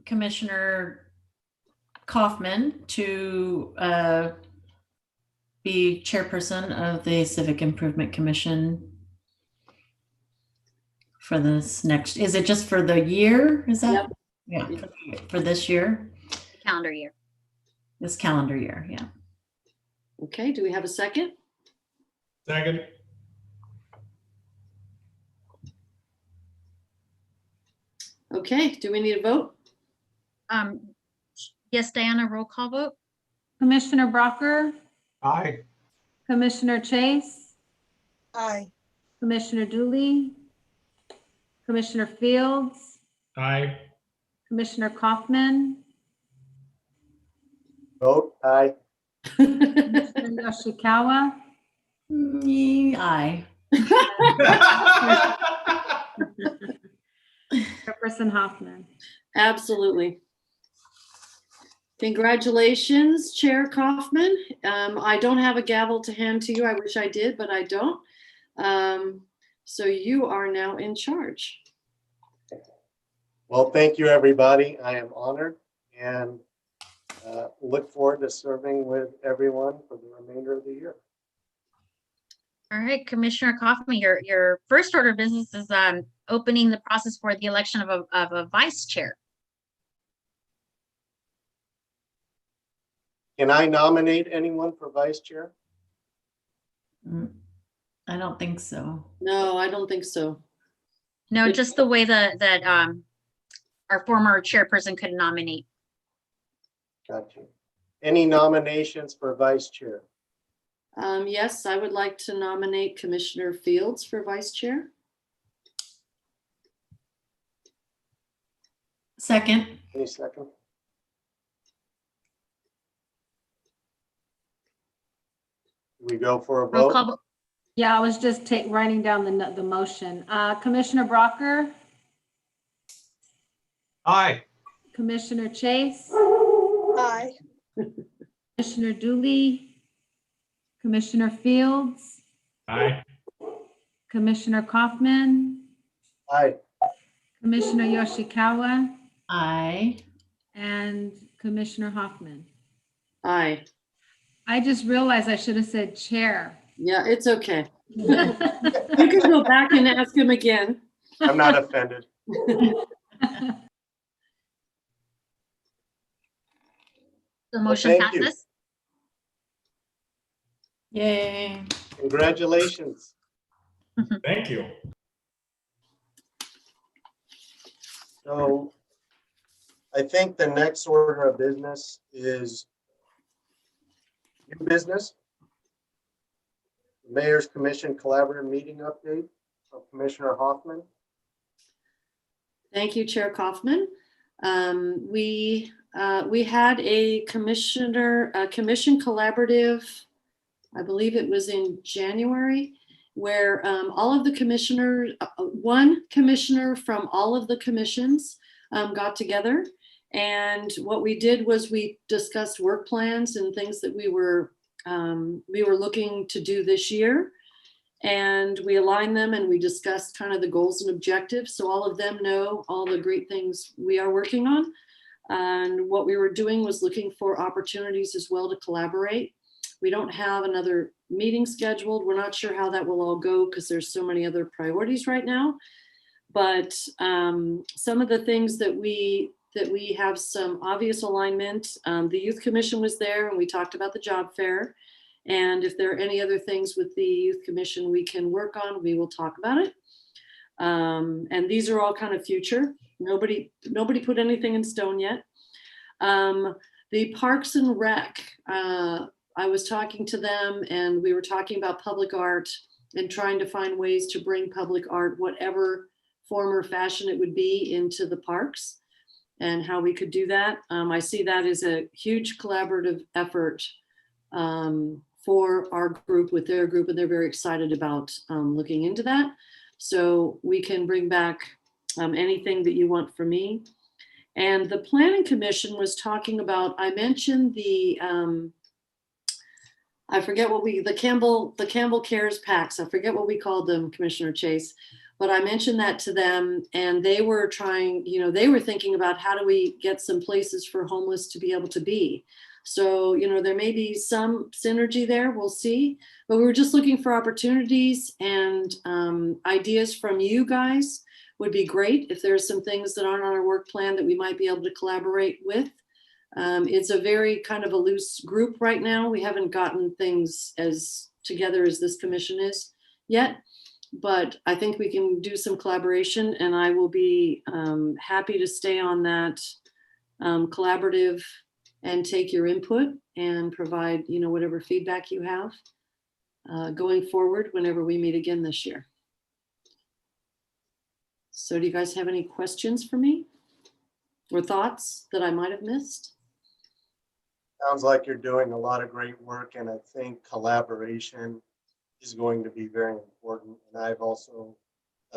Commissioner Kaufman to be chairperson of the Civic Improvement Commission for this next, is it just for the year? Is that? Yep. Yeah, for this year? Calendar year. This calendar year, yeah. Okay, do we have a second? Second. Okay, do we need a vote? Yes, Diana, roll call vote. Commissioner Brocker, Aye. Commissioner Chase, Aye. Commissioner Dooley, Commissioner Fields, Aye. Commissioner Kaufman, Vote aye. Commissioner Yoshikawa, Aye. Chairperson Hoffman. Absolutely. Congratulations, Chair Kaufman. I don't have a gavel to hand to you. I wish I did, but I don't. So you are now in charge. Well, thank you, everybody. I am honored and look forward to serving with everyone for the remainder of the year. All right, Commissioner Kaufman, your first order of business is opening the process for the election of a vice chair. Can I nominate anyone for vice chair? I don't think so. No, I don't think so. No, just the way that our former chairperson could nominate. Got you. Any nominations for vice chair? Yes, I would like to nominate Commissioner Fields for vice chair. Second. Any second? Do we go for a Roll vote? call vote. Yeah, I was just writing down the motion. Commissioner Brocker, Aye. Commissioner Chase, Aye. Commissioner Dooley, Commissioner Fields, Aye. Commissioner Kaufman, Aye. Commissioner Yoshikawa, Aye. and Commissioner Hoffman. Aye. I just realized I should have said chair. Yeah, it's okay. You can go back and ask him again. I'm not offended. The motion thank you. passes. Yay. Congratulations. Thank you. So I think the next order of business is new business. Mayor's Commission Collaborative Meeting Update of Commissioner Hoffman. Thank you, Chair Kaufman. We had a commission collaborative, I believe it was in January, where all of the commissioners, one commissioner from all of the commissions got together. And what we did was we discussed work plans and things that we were we were looking to do this year. And we aligned them and we discussed kind of the goals and objectives. So all of them know all the great things we are working on. And what we were doing was looking for opportunities as well to collaborate. We don't have another meeting scheduled. We're not sure how that will all go because there's so many other priorities right now. But some of the things that we have some obvious alignment, the Youth Commission was there and we talked about the job fair. And if there are any other things with the Youth Commission we can work on, we will talk about it. And these are all kind of future. Nobody put anything in stone yet. The Parks and Rec, I was talking to them and we were talking about public art and trying to find ways to bring public art, whatever form or fashion it would be, into the parks and how we could do that. I see that as a huge collaborative effort for our group with their group, and they're very excited about looking into that. So we can bring back anything that you want from me. And the Planning Commission was talking about, I mentioned the, I forget what the Campbell Cares Packs, I forget what we called them, Commissioner Chase, but I mentioned that to them and they were trying, they were thinking about how do we get some places for homeless to be able to be. So, there may be some synergy there, we'll see, but we were just looking for opportunities and ideas from you guys would be great. If there's some things that aren't on our work plan that we might be able to collaborate with. It's a very kind of a loose group right now. We haven't gotten things as together as this commission is yet, but I think we can do some collaboration and I will be happy to stay on that collaborative and take your input and provide, whatever feedback you have going forward whenever we meet again this year. So do you guys have any questions for me or thoughts that I might have missed? Sounds like you're doing a lot of great work, and I think collaboration is going to be very important. And I've also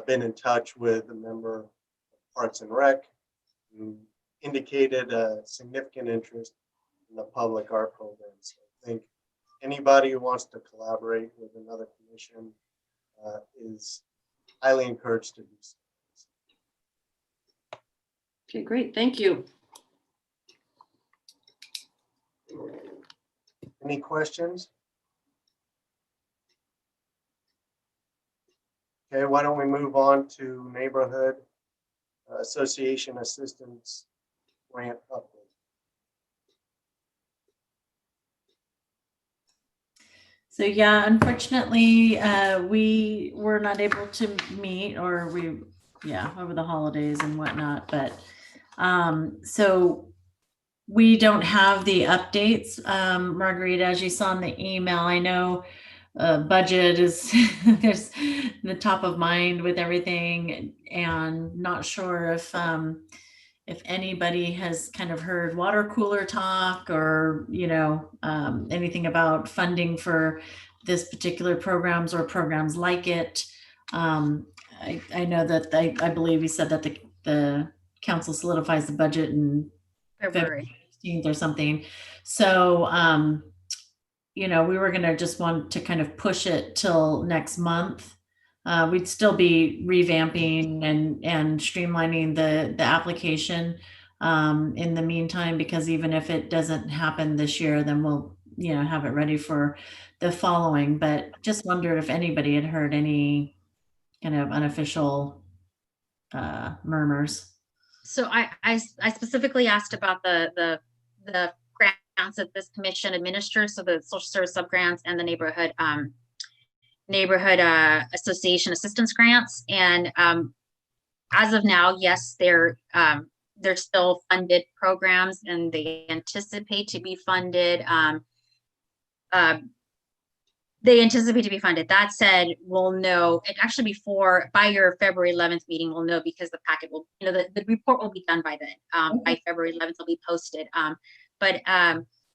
been in touch with a member of Parks and Rec who indicated a significant interest in the public art program. So I think anybody who wants to collaborate with another commission is highly encouraged to do so. Okay, great. Thank you. Any questions? Okay, why don't we move on to Neighborhood Association Assistance Grant update. So yeah, unfortunately, we were not able to meet over the holidays and whatnot, but so we don't have the updates. Marguerite, as you saw in the email, I know budget is there's the top of mind with everything, and not sure if anybody has kind of heard water cooler talk or anything about funding for this particular programs or programs like it. I know that I believe you said that the council solidifies the budget in February 16th or something. So, we were going to just want to kind of push it till next month. We'd still be revamping and streamlining the application in the meantime, because even if it doesn't happen this year, then we'll, have it ready for the following. But just wondered if anybody had heard any kind of unofficial murmurs. So I specifically asked about the grants that this commission administers, so the social service subgrants and the neighborhood association assistance grants. And as of now, yes, they're still funded programs and they anticipate to be funded. That said, we'll know, and actually by your February 11th meeting, we'll know, because the packet will, the report will be done by then. By February 11th, it'll be posted. But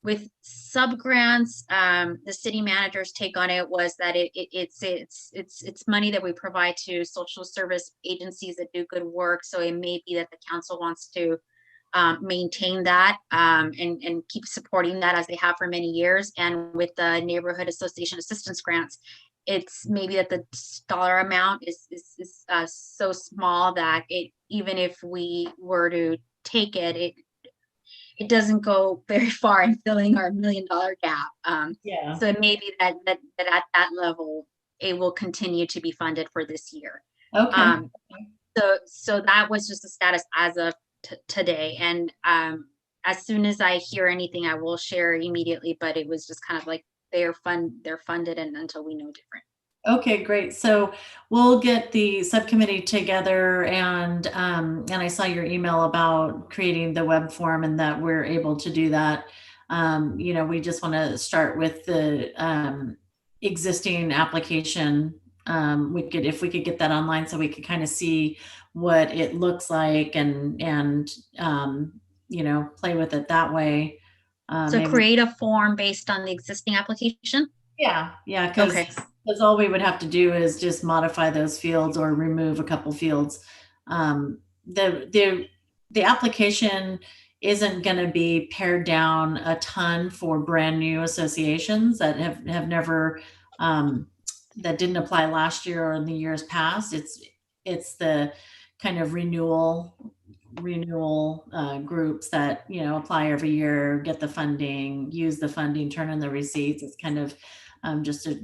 with subgrants, the city manager's take on it was that it's money that we provide to social service agencies that do good work. So it may be that the council wants to maintain that and keep supporting that as they have for many years. And with the neighborhood association assistance grants, it's maybe that the dollar amount is so small that even if we were to take it, it doesn't go very far in filling our $1 million gap. Yeah. So maybe that at that level, it will continue to be funded for this year. Okay. So that was just the status as of today. And as soon as I hear anything, I will share immediately. But it was just kind of like they're funded, and until we know different. Okay, great. So we'll get the subcommittee together, and I saw your email about creating the web form and that we're able to do that. We just want to start with the existing application. If we could get that online so we could kind of see what it looks like and play with it that way. So create a form based on the existing application? Yeah, Okay. because all we would have to do is just modify those fields or remove a couple fields. The application isn't going to be pared down a ton for brand new associations that have never that didn't apply last year or in the years past. It's the kind of renewal groups that apply every year, get the funding, use the funding, turn in the receipts. It's kind of just a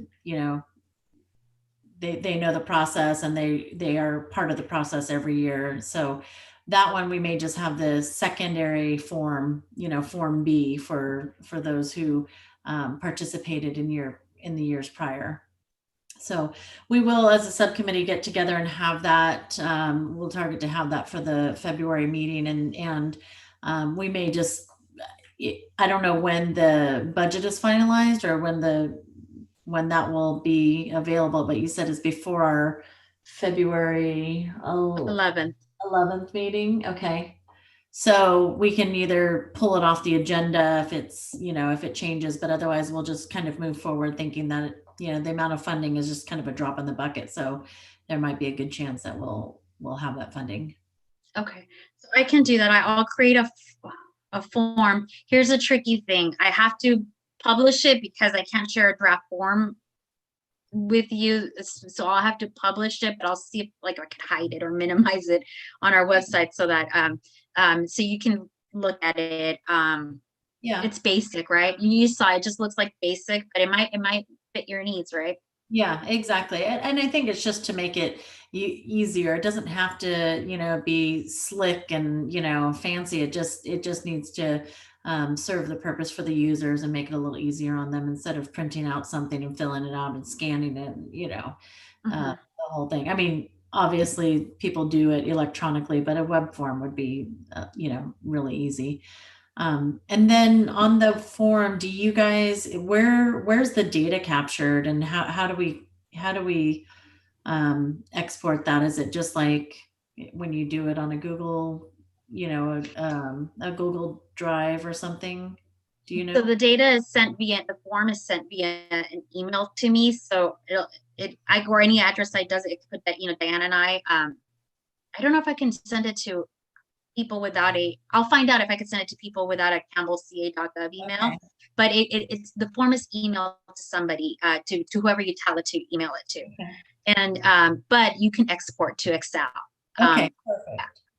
they know the process, and they are part of the process every year. So that one, we may just have the secondary form, form B for those who participated in the years prior. So we will, as a subcommittee, get together and have that. We'll target to have that for the February meeting, and we may just, I don't know when the budget is finalized or when that will be available, but you said it's before our February 11th meeting. Okay. So we can either pull it off the agenda if it's, if it changes, but otherwise we'll just kind of move forward thinking that, the amount of funding is just kind of a drop in the bucket. So there might be a good chance that we'll have that funding. Okay. So I can do that. I'll create a form. Here's a tricky thing. I have to publish it because I can't share a draft form with you. So I'll have to publish it, but I'll see if I could hide it or minimize it on our website so that so you can look at it. Yeah, it's basic, right? You saw it just looks like basic, but it might fit your needs, right? Yeah, exactly. And I think it's just to make it easier. It doesn't have to, be slick and, fancy. It just needs to serve the purpose for the users and make it a little easier on them instead of printing out something and filling it out and scanning it, the whole thing. I mean, obviously people do it electronically, but a web form would be, really easy. And then on the form, do you guys, where's the data captured, and how do we export that? Is it just like when you do it on a Google, a Google Drive or something? Do you know? So the data is the form is sent via an email to me. So or any address site does it. It could put that, Diane and I don't know if I can send it to people without I'll find out if I could send it to people without a campbellca.gov email. Okay. But it's the form is emailed to somebody, to whoever you tell it to email it to. Okay. And but you can export to Excel. Okay,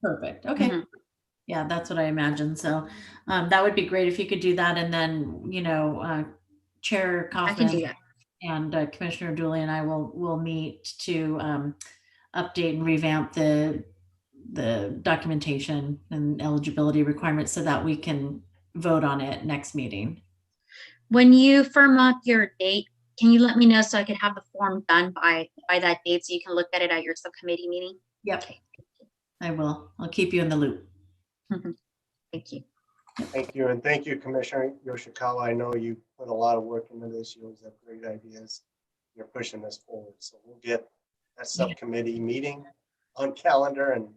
perfect. Okay. Mm-hmm. Yeah, that's what I imagine. So that would be great if you could do that. And then, Chair Kaufman, I can do that. And Commissioner Dooley and I will meet to update and revamp the documentation and eligibility requirements so that we can vote on it next meeting. When you firm up your date, can you let me know so I could have the form done by that date so you can look at it at your subcommittee meeting? Yep. Okay. I will. I'll keep you in the loop. Thank you. Thank you. And thank you, Commissioner Yoshikawa. I know you put a lot of work into this. You always have great ideas. You're pushing this forward. So we'll get that subcommittee meeting on calendar and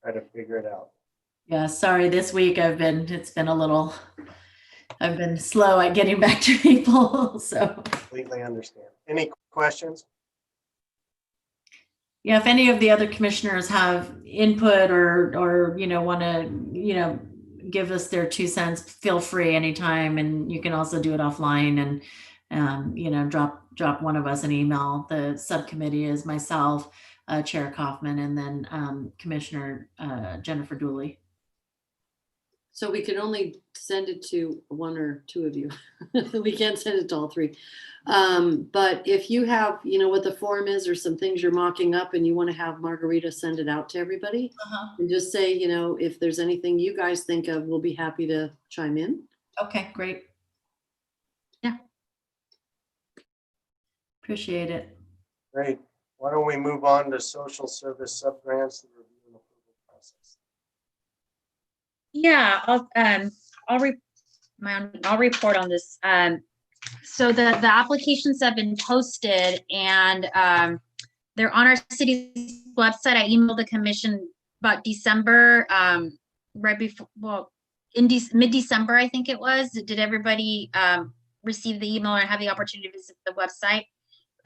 try to figure it out. Yeah, sorry, this week I've been slow at getting back to people. So completely understand. Any questions? Yeah, if any of the other commissioners have input or want to, give us their 2 cents, feel free anytime. And you can also do it offline and, you know, drop one of us an email. The subcommittee is myself, Chair Kaufman, and then Commissioner Jennifer Dooley. So we can only send it to one or two of you. We can't send it to all three. But if you have, you know, what the form is or some things you're mocking up and you want to have Margarita send it out to everybody, and just say, you know, if there's anything you guys think of, we'll be happy to chime in. Okay, great. Yeah. Appreciate it. Great. Why don't we move on to social service sub-grants, the review and approval process? Yeah, I'll report on this. So the applications have been posted and they're on our city's website. I emailed the commission about December, right before, well, in mid-December, I think it was. Did everybody receive the email or have the opportunity to visit the website?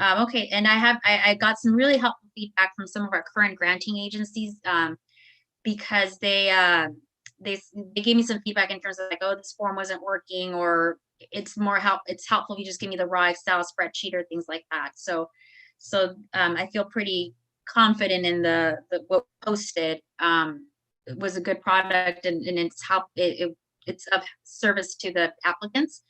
Okay, and I got some really helpful feedback from some of our current granting agencies because they gave me some feedback in terms of like, oh, this form wasn't working, or it's helpful if you just give me the raw Excel spreadsheet or things like that. So I feel pretty confident in the what posted. It was a good product and it's of service to the applicants.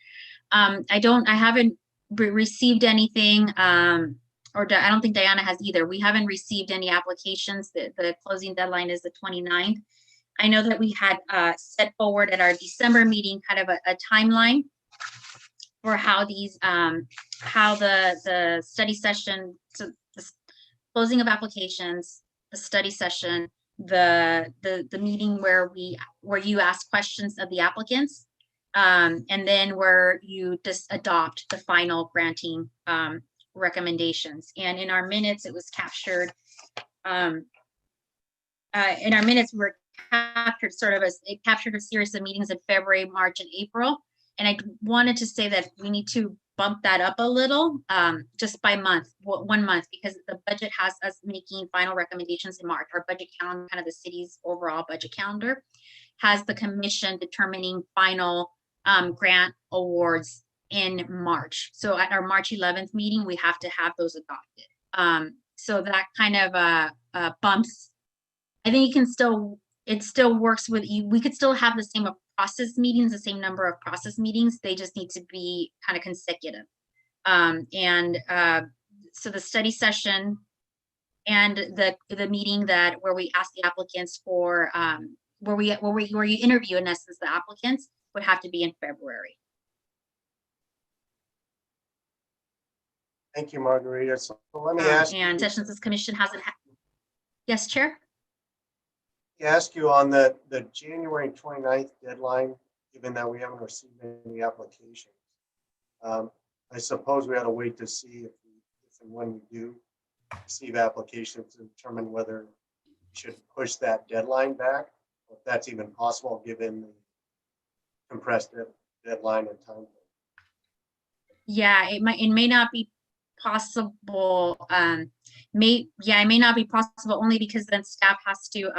I haven't received anything, or I don't think Diana has either. We haven't received any applications. The closing deadline is the 29th. I know that we had set forward at our December meeting kind of a timeline for how these, how the study session, so the closing of applications, the study session, the meeting where you ask questions of the applicants, and then where you just adopt the final granting recommendations. And in our minutes, it was captured. In our minutes, we were captured it captured a series of meetings in February, March, and April. And I wanted to say that we need to bump that up a little, just by month, 1 month, because the budget has us making final recommendations in March. Our budget calendar, kind of the city's overall budget calendar, has the commission determining final grant awards in March. So at our March 11th meeting, we have to have those adopted. So that kind of bumps. I think it still works with you. We could still have the same process meetings, the same number of process meetings. They just need to be kind of consecutive. So the study session and the meeting where we ask the applicants for where you interview in essence the applicants would have to be in February. Thank you, Margarita. So let me ask you. And sessions this commission hasn't had. Yes, Chair. Ask you on the January 29th deadline, given that we haven't received any applications. I suppose we ought to wait to see if and when we do receive applications to determine whether we should push that deadline back, or if that's even possible given the compressed deadline and time. Yeah, it may not be possible. It may not be possible only because then staff has to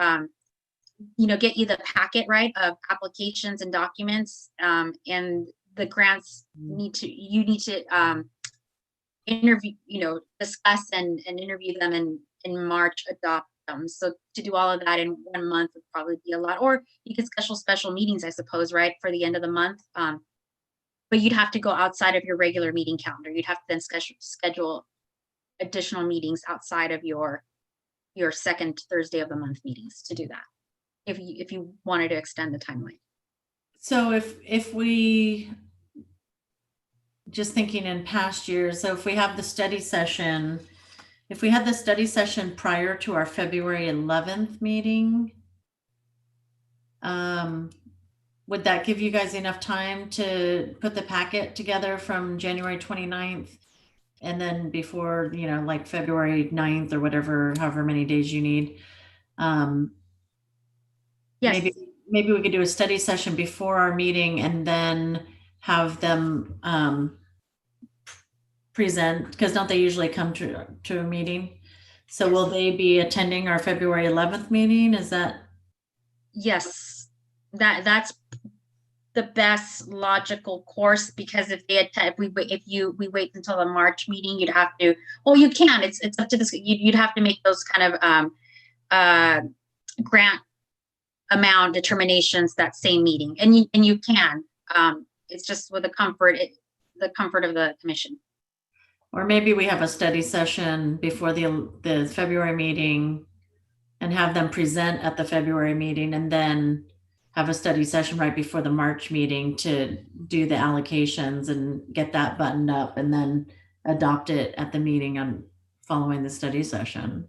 get you the packet, right, of applications and documents, and the grants you need to interview, discuss and interview them in March, adopt them. So to do all of that in 1 month would probably be a lot, or you could schedule special meetings, I suppose, right, for the end of the month. But you'd have to go outside of your regular meeting calendar. You'd have to then schedule additional meetings outside of your second Thursday of the month meetings to do that, if you wanted to extend the timeline. So if we, just thinking in past years, so if we have the study session, if we had the study session prior to our February 11th meeting, would that give you guys enough time to put the packet together from January 29th? And then before, like February 9th or whatever, however many days you need. Yes. Maybe we could do a study session before our meeting and then have them present, because don't they usually come to a meeting? So will they be attending our February 11th meeting? Is that? Yes. that's the best logical course, because if they attend, we wait until the March meeting, you'd have to, well, you can, it's up to this, you'd have to make those kind of grant amount determinations that same meeting, and you can, it's just with the comfort of the commission. Or maybe we have a study session before the February meeting and have them present at the February meeting, and then have a study session right before the March meeting to do the allocations and get that buttoned up, and then adopt it at the meeting on following the study session.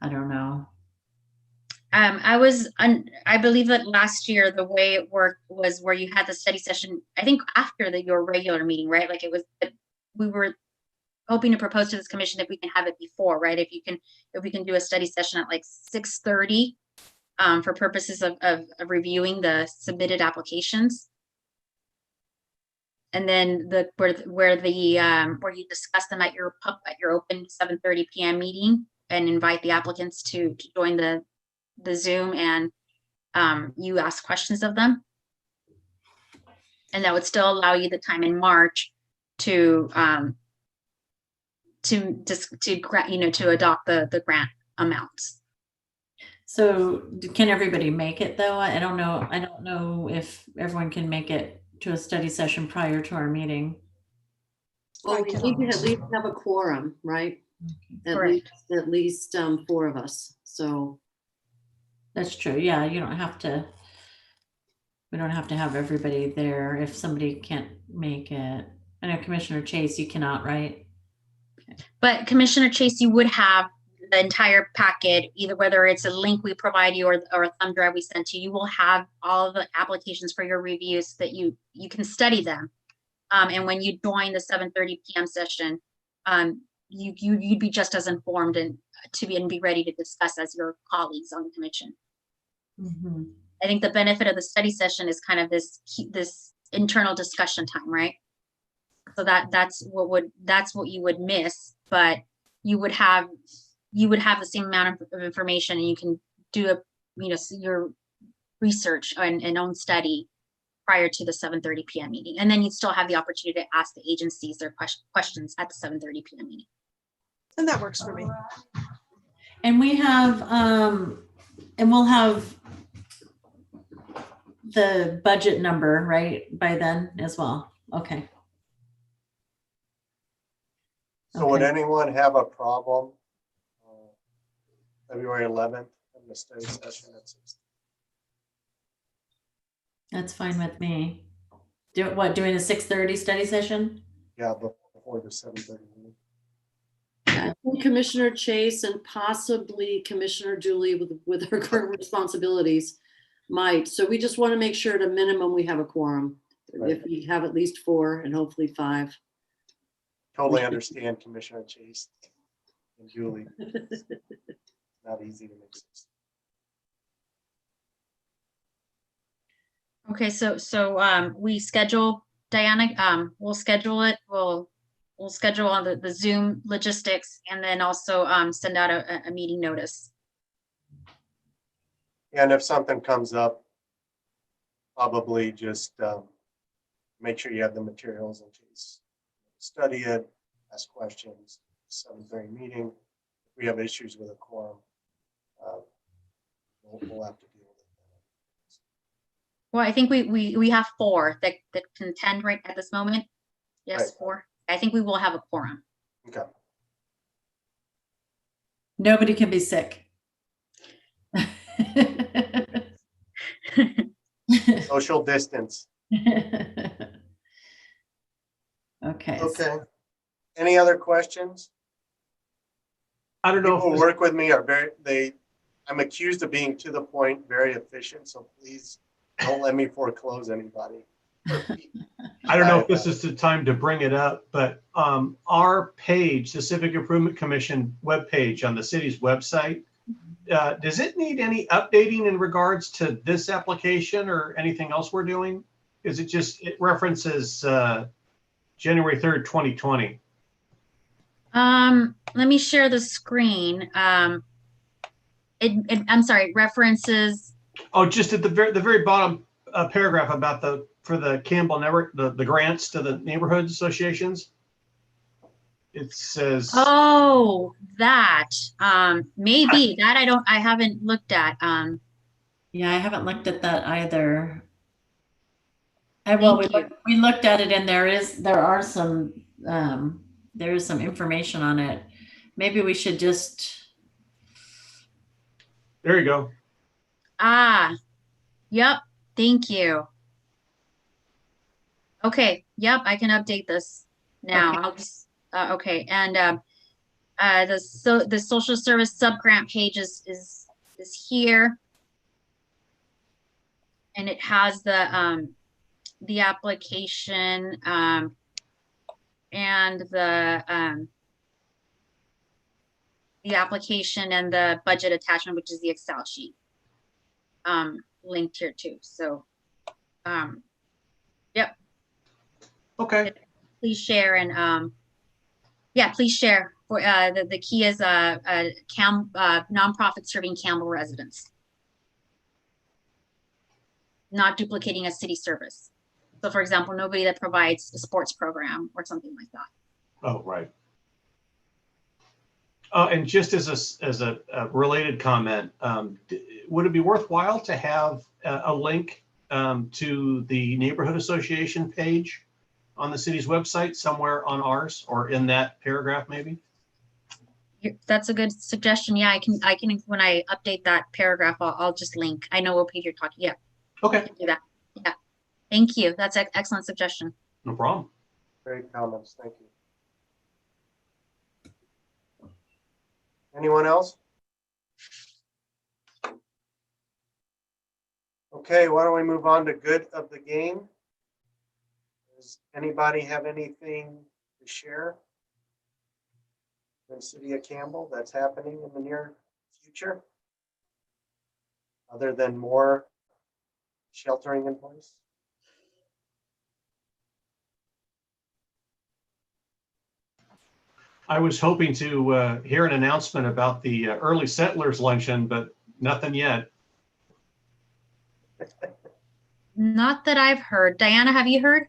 I don't know. I believe that last year the way it worked was where you had the study session, I think after your regular meeting, right? Like we were hoping to propose to this commission if we can have it before, right? If we can do a study session at like 6:30 for purposes of reviewing the submitted applications. And then where you discuss them at your open 7:30 p.m. meeting and invite the applicants to join the Zoom, and you ask questions of them. And that would still allow you the time in March to adopt the grant amounts. So can everybody make it though? I don't know if everyone can make it to a study session prior to our meeting. Well, we need to at least have a quorum, right? Correct. At least 4 of us. So That's true. Yeah, we don't have to have everybody there if somebody can't make it. I know Commissioner Chase, you cannot, right? But Commissioner Chase, you would have the entire packet, either whether it's a link we provide you or a thumb drive we send to you. You will have all of the applications for your review so that you can study them. And when you join the 7:30 p.m. session, you'd be just as informed and be ready to discuss as your colleagues on the commission. Mm-hmm. I think the benefit of the study session is kind of this internal discussion time, right? So that's what you would miss, but you would have the same amount of information, and you can do your research and own study prior to the 7:30 p.m. meeting, and then you'd still have the opportunity to ask the agencies their questions at the 7:30 p.m. meeting. And that works for me. And we have and we'll have the budget number right by then as well. Okay. So would anyone have a problem February 11th in the study session at 6? That's fine with me. Doing a 6:30 study session? Yeah, before the 7:30 meeting. I think Commissioner Chase and possibly Commissioner Dooley with her current responsibilities might. So we just want to make sure at a minimum we have a quorum. Right. If we have at least 4 and hopefully 5. Totally understand Commissioner Chase and Julie. It's not easy to make sense. Okay, so we schedule, Diana, we'll schedule it. We'll schedule on the Zoom logistics, and then also send out a meeting notice. And if something comes up, probably just make sure you have the materials in case. Study it, ask questions. 7:30 meeting. If we have issues with a quorum, we'll have to deal with it. Well, I think we have 4 that contend right at this moment. Yes, Right. 4. I think we will have a quorum. Okay. Nobody can be sick. Social distance. Okay. Okay. Any other questions? I don't know People who if work with me are I'm accused of being to the point, very efficient. So please don't let me foreclose anybody. I don't know if this is the time to bring it up, but our page, the Civic Improvement Commission webpage on the city's website, does it need any updating in regards to this application or anything else we're doing? Is it references January 3rd, 2020? Let me share the screen. I'm sorry, references Oh, just at the very bottom paragraph about for the Campbell network, the grants to the neighborhood associations. It says. Oh, that, maybe that I haven't looked at. Yeah, I haven't looked at that either. Well, Thank you. we looked at it and there is some information on it. Maybe we should just. There you go. Ah, yep. Thank you. Okay. Yep. I can update this now. Okay. I'll just, okay. And, the social service sub-grant page is here. And it has the application, and the application and the budget attachment, which is the Excel sheet, linked here too. So, yep. Okay. Please share and yeah, please share. For the key is nonprofit serving Campbell residents, not duplicating a city service. So, for example, nobody that provides a sports program or something like that. Oh, right. And just as a related comment, would it be worthwhile to have a link to the neighborhood association page on the city's website somewhere on ours or in that paragraph maybe? That's a good suggestion. Yeah, I can when I update that paragraph, I'll just link. I know what page you're talking. Yeah. Okay. I can do that. Yeah. Thank you. That's an excellent suggestion. No problem. Great comments. Thank you. Anyone else? Okay, why don't we move on to good of the game? Does anybody have anything to share in the city of Campbell that's happening in the near future? Other than more sheltering in place? I was hoping to hear an announcement about the early settlers luncheon, but nothing yet. Not that I've heard. Diana, have you heard?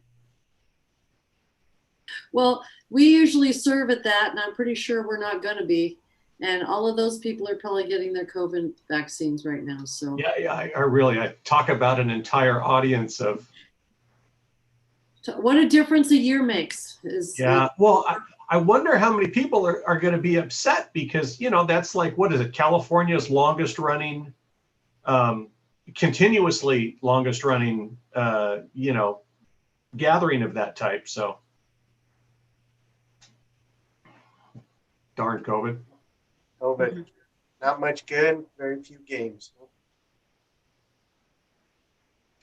Well, we usually serve at that, and I'm pretty sure we're not going to be. And all of those people are probably getting their COVID vaccines right now. So Yeah, I talk about an entire audience of. What a difference a year makes. Well, I wonder how many people are going to be upset because, you know, that's like, what is it? California's longest running, continuously longest running, you know, gathering of that type. So. Darn COVID. COVID, not much good, very few games.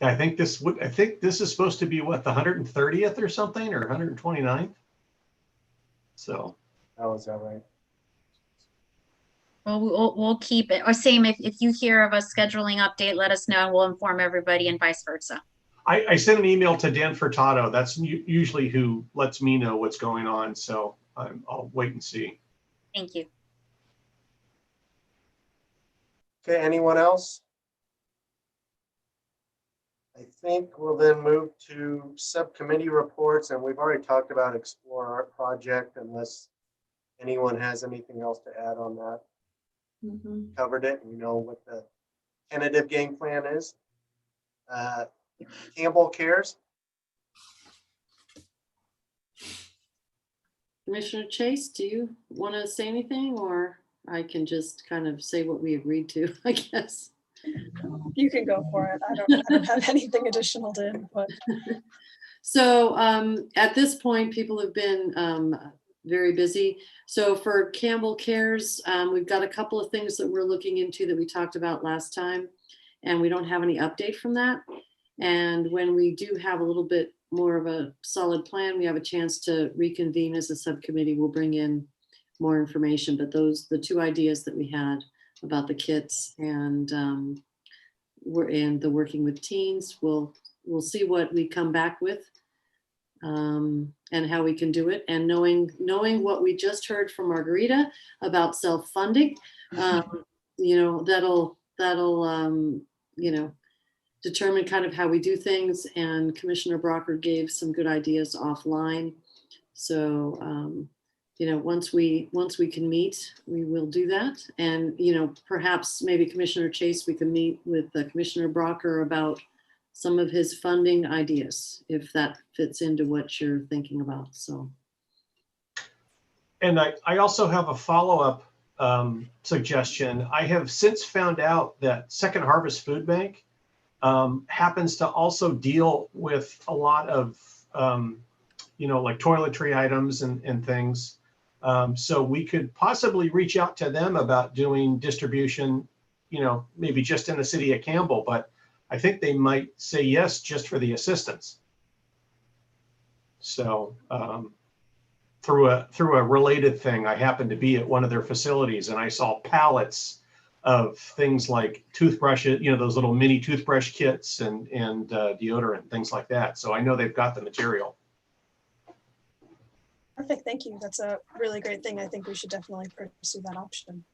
I think this is supposed to be what, the 130th or something, or 129th. So. Oh, is that right? Well, we'll keep it. Or same, if you hear of a scheduling update, let us know and we'll inform everybody and vice versa. I sent an email to Dan Furtado. That's usually who lets me know what's going on. So I'll wait and see. Thank you. Okay, anyone else? I think we'll then move to subcommittee reports, and we've already talked about Explore Art Project unless anyone has anything else to add on that. Covered it, and we know what the tentative game plan is. Campbell Cares. Commissioner Chase, do you want to say anything, or I can just kind of say what we agreed to, I guess. You can go for it. I don't have anything additional to input. So at this point, people have been very busy. So for Campbell Cares, we've got a couple of things that we're looking into that we talked about last time, and we don't have any update from that. And when we do have a little bit more of a solid plan, we have a chance to reconvene as a subcommittee. We'll bring in more information, but the two ideas that we had about the kits and the working with teens, we'll see what we come back with and how we can do it. And knowing what we just heard from Margarita about self-funding, you know, that'll determine kind of how we do things, and Commissioner Brocker gave some good ideas offline. So, once we can meet, we will do that. And, perhaps maybe Commissioner Chase, we can meet with Commissioner Brocker about some of his funding ideas, if that fits into what you're thinking about. So. And I also have a follow-up suggestion. I have since found out that Second Harvest Food Bank happens to also deal with a lot of, like toiletry items and things. So we could possibly reach out to them about doing distribution, maybe just in the city of Campbell, but I think they might say yes just for the assistance. So through a related thing, I happened to be at one of their facilities and I saw pallets of things like toothbrushes, those little mini toothbrush kits and deodorant, things like that. So I know they've got the material. Perfect, thank you. That's a really great thing. I think we should definitely pursue that option.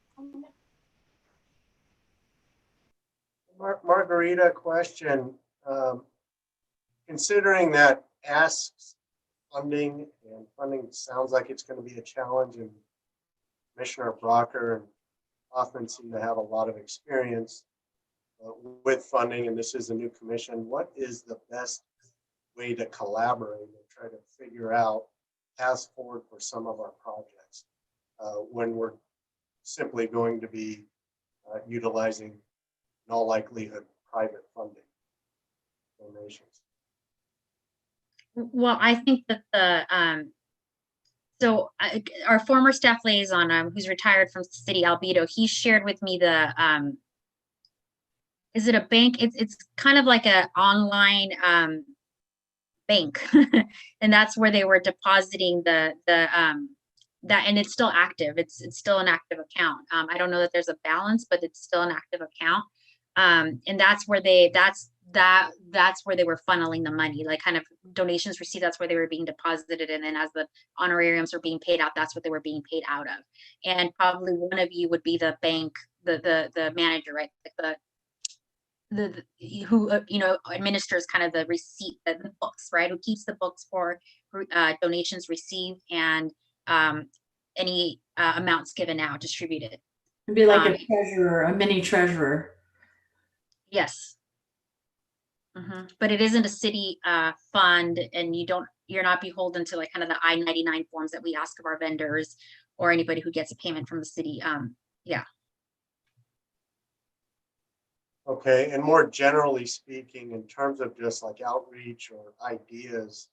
Margarita, question. Considering that asks funding, and funding sounds like it's going to be a challenge, and Commissioner Brocker and Hoffman seem to have a lot of experience with funding, and this is a new commission, what is the best way to collaborate and try to figure out paths forward for some of our projects when we're simply going to be utilizing, in all likelihood, private funding donations? Well, I think that our former staff liaison, who's retired from City Albedo, he shared with me the, is it a bank? It's kind of like an online bank, and that's where they were depositing that, and it's still active. It's still an active account. I don't know that there's a balance, but it's still an active account. And that's where that's where they were funneling the money, like kind of donations received, that's where they were being deposited, and then as the honorariums were being paid out, that's what they were being paid out of. And probably one of you would be the bank, the manager, right? Like the who administers kind of the receipt, the books, right? Who keeps the books for donations received and any amounts given out, distributed. It'd be like a treasurer, a mini treasurer. Yes. But it isn't a city fund, and you're not beholden to like kind of the I-99 forms that we ask of our vendors or anybody who gets a payment from the city. Yeah. Okay, and more generally speaking, in terms of just like outreach or ideas,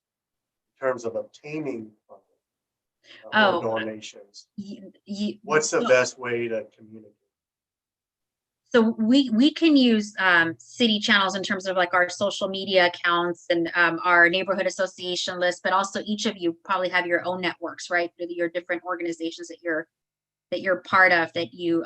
in terms of obtaining funding or donations, what's the best way to communicate? So we can use city channels in terms of like our social media accounts and our neighborhood association list, but also each of you probably have your own networks, right? Your different organizations that you're part of, that you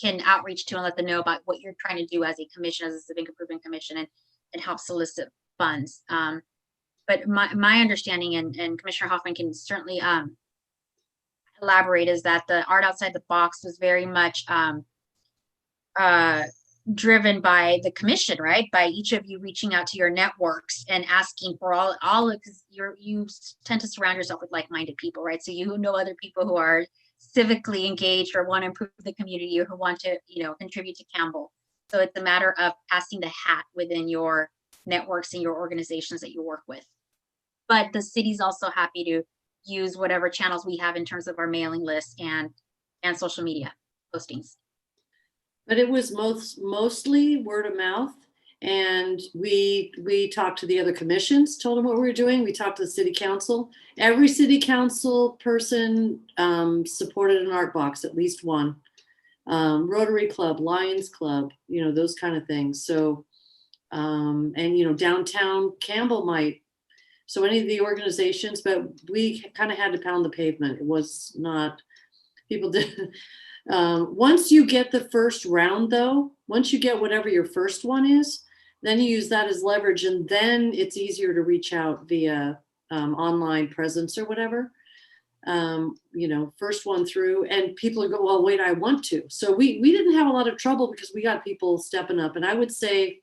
can outreach to and let them know about what you're trying to do as a commission, as a civic improvement commission, and help solicit funds. But my understanding, and Commissioner Hoffman can certainly elaborate, is that the Art Outside the Box was very much driven by the commission, right? By each of you reaching out to your networks and asking for all because you tend to surround yourself with like-minded people, right? So you know other people who are civically engaged or want to improve the community or who want to, contribute to Campbell. So it's a matter of passing the hat within your networks and your organizations that you work with. But the city's also happy to use whatever channels we have in terms of our mailing list and social media postings. But it was mostly word of mouth, and we talked to the other commissions, told them what we were doing. We talked to the city council. Every city council person supported an art box, at least one. Rotary Club, Lions Club, those kind of things. So, and downtown Campbell might. So any of the organizations, but we kind of had to pound the pavement. It was not, people did. Once you get the first round, though, once you get whatever your first one is, then you use that as leverage, and then it's easier to reach out via online presence or whatever. first one through, and people are going, well, wait, I want to. So we didn't have a lot of trouble because we got people stepping up. And I would say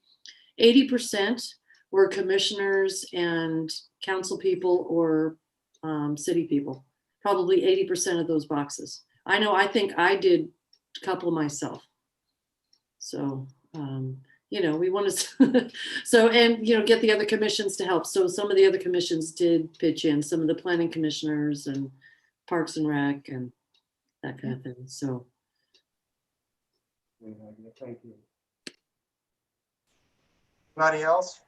80% were commissioners and council people or city people, probably 80% of those boxes. I think I did a couple myself. So, we want to, get the other commissions to help. So some of the other commissions did pitch in, some of the planning commissioners and Parks and Rec and that kind of thing. So. Thank you. Anybody else?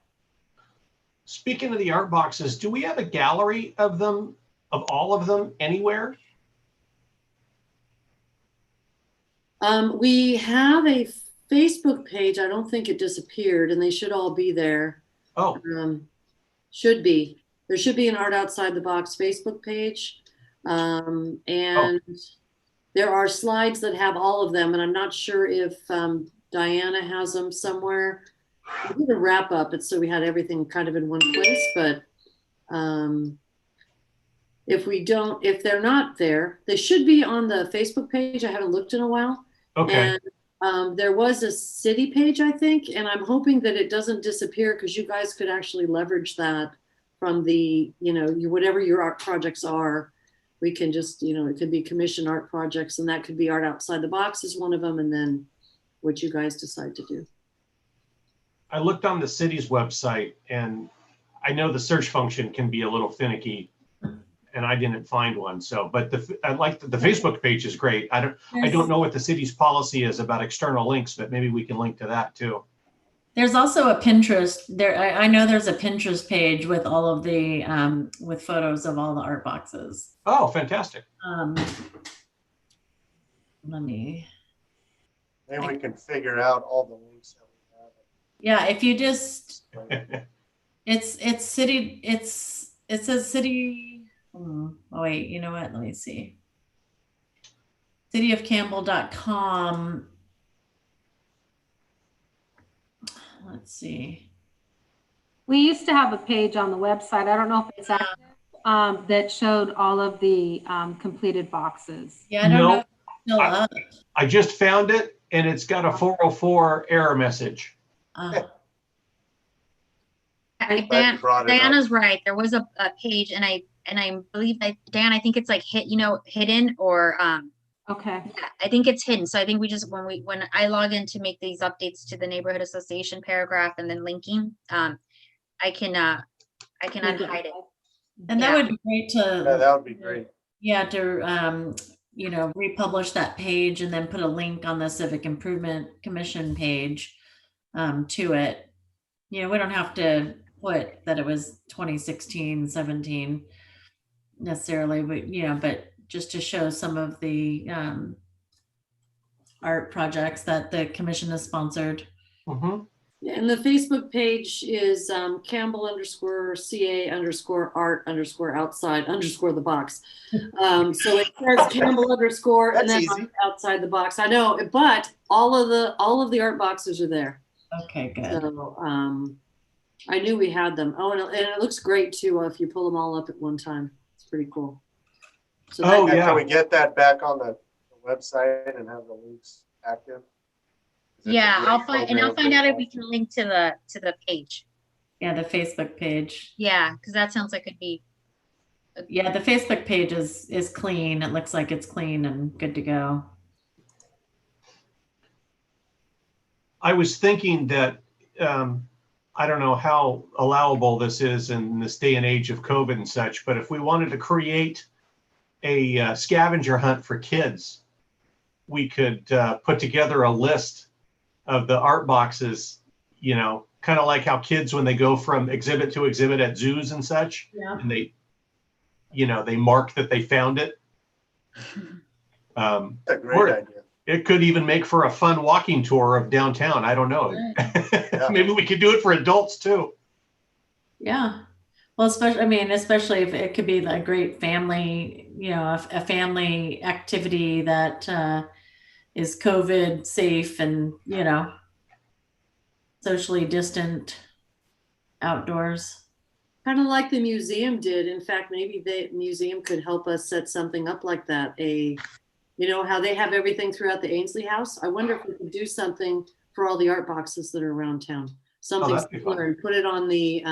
Speaking of the art boxes, do we have a gallery of them, of all of them anywhere? We have a Facebook page. I don't think it disappeared, and they should all be there. Oh, should be. There should be an Art Outside the Box Facebook page. And there are slides that have all of them, and I'm not sure if Diana has them somewhere. We did a wrap up, it's so we had everything kind of in one place, but if they're not there, they should be on the Facebook page. I haven't looked in a while. okay. And there was a city page, I think, and I'm hoping that it doesn't disappear because you guys could actually leverage that from the, whatever your art projects are. We can just, it could be commission art projects, and that could be Art Outside the Box is one of them, and then what you guys decide to do. I looked on the city's website, and I know the search function can be a little finicky, and I didn't find one. So, but I like the Facebook page is great. I don't know what the city's policy is about external links, but maybe we can link to that too. There's also a Pinterest there. I know there's a Pinterest page with all of the with photos of all the art boxes. Oh, fantastic. Maybe we can figure out all the links that we have. Yeah, if you just, it's city, it says city. Oh wait, you know what? Let me see. cityofcampbell.com. Let's see. We used to have a page on the website. I don't know if it's active, that showed all of the completed boxes. Yeah, I don't know if it's still up. I just found it, and it's got a 404 error message. Diana's right. There was a page, and I believe that Dan, I think it's like hidden or okay. Yeah, I think it's hidden. So I think we just when I log in to make these updates to the neighborhood association paragraph and then linking, I can unhide it. And that would be great to. Yeah, that would be great. Yeah, to republish that page and then put a link on the Civic Improvement Commission page to it. We don't have to put that it was 2016, 17 necessarily, but just to show some of the art projects that the commission has sponsored. Mm-hmm. And the Facebook page is Campbell_CA_art_outside_the_box. So it says Campbell _ and then outside the box. I know, but all of the art boxes are there. Okay, good. So I knew we had them. Oh, and it looks great too if you pull them all up at one time. It's pretty cool. So Can we get that back on the website and have the links active? Yeah, I'll find out if we can link to the page. Yeah, the Facebook page. Yeah, because that sounds like it'd be. Yeah, the Facebook page is clean. It looks like it's clean and good to go. I was thinking that I don't know how allowable this is in this day and age of COVID and such, but if we wanted to create a scavenger hunt for kids, we could put together a list of the art boxes, kind of like how kids, when they go from exhibit to exhibit at zoos and such, and they mark that they found it. That's a great idea. It could even make for a fun walking tour of downtown. I don't know. Maybe we could do it for adults too. Yeah. Well, especially if it could be a great family, a family activity that is COVID safe and, socially distant outdoors. Kind of like the museum did. In fact, maybe the museum could help us set something up like that. You know how they have everything throughout the Ainsley House? I wonder if we could do something for all the art boxes that are around town. Something that'd be similar fun. and put it on the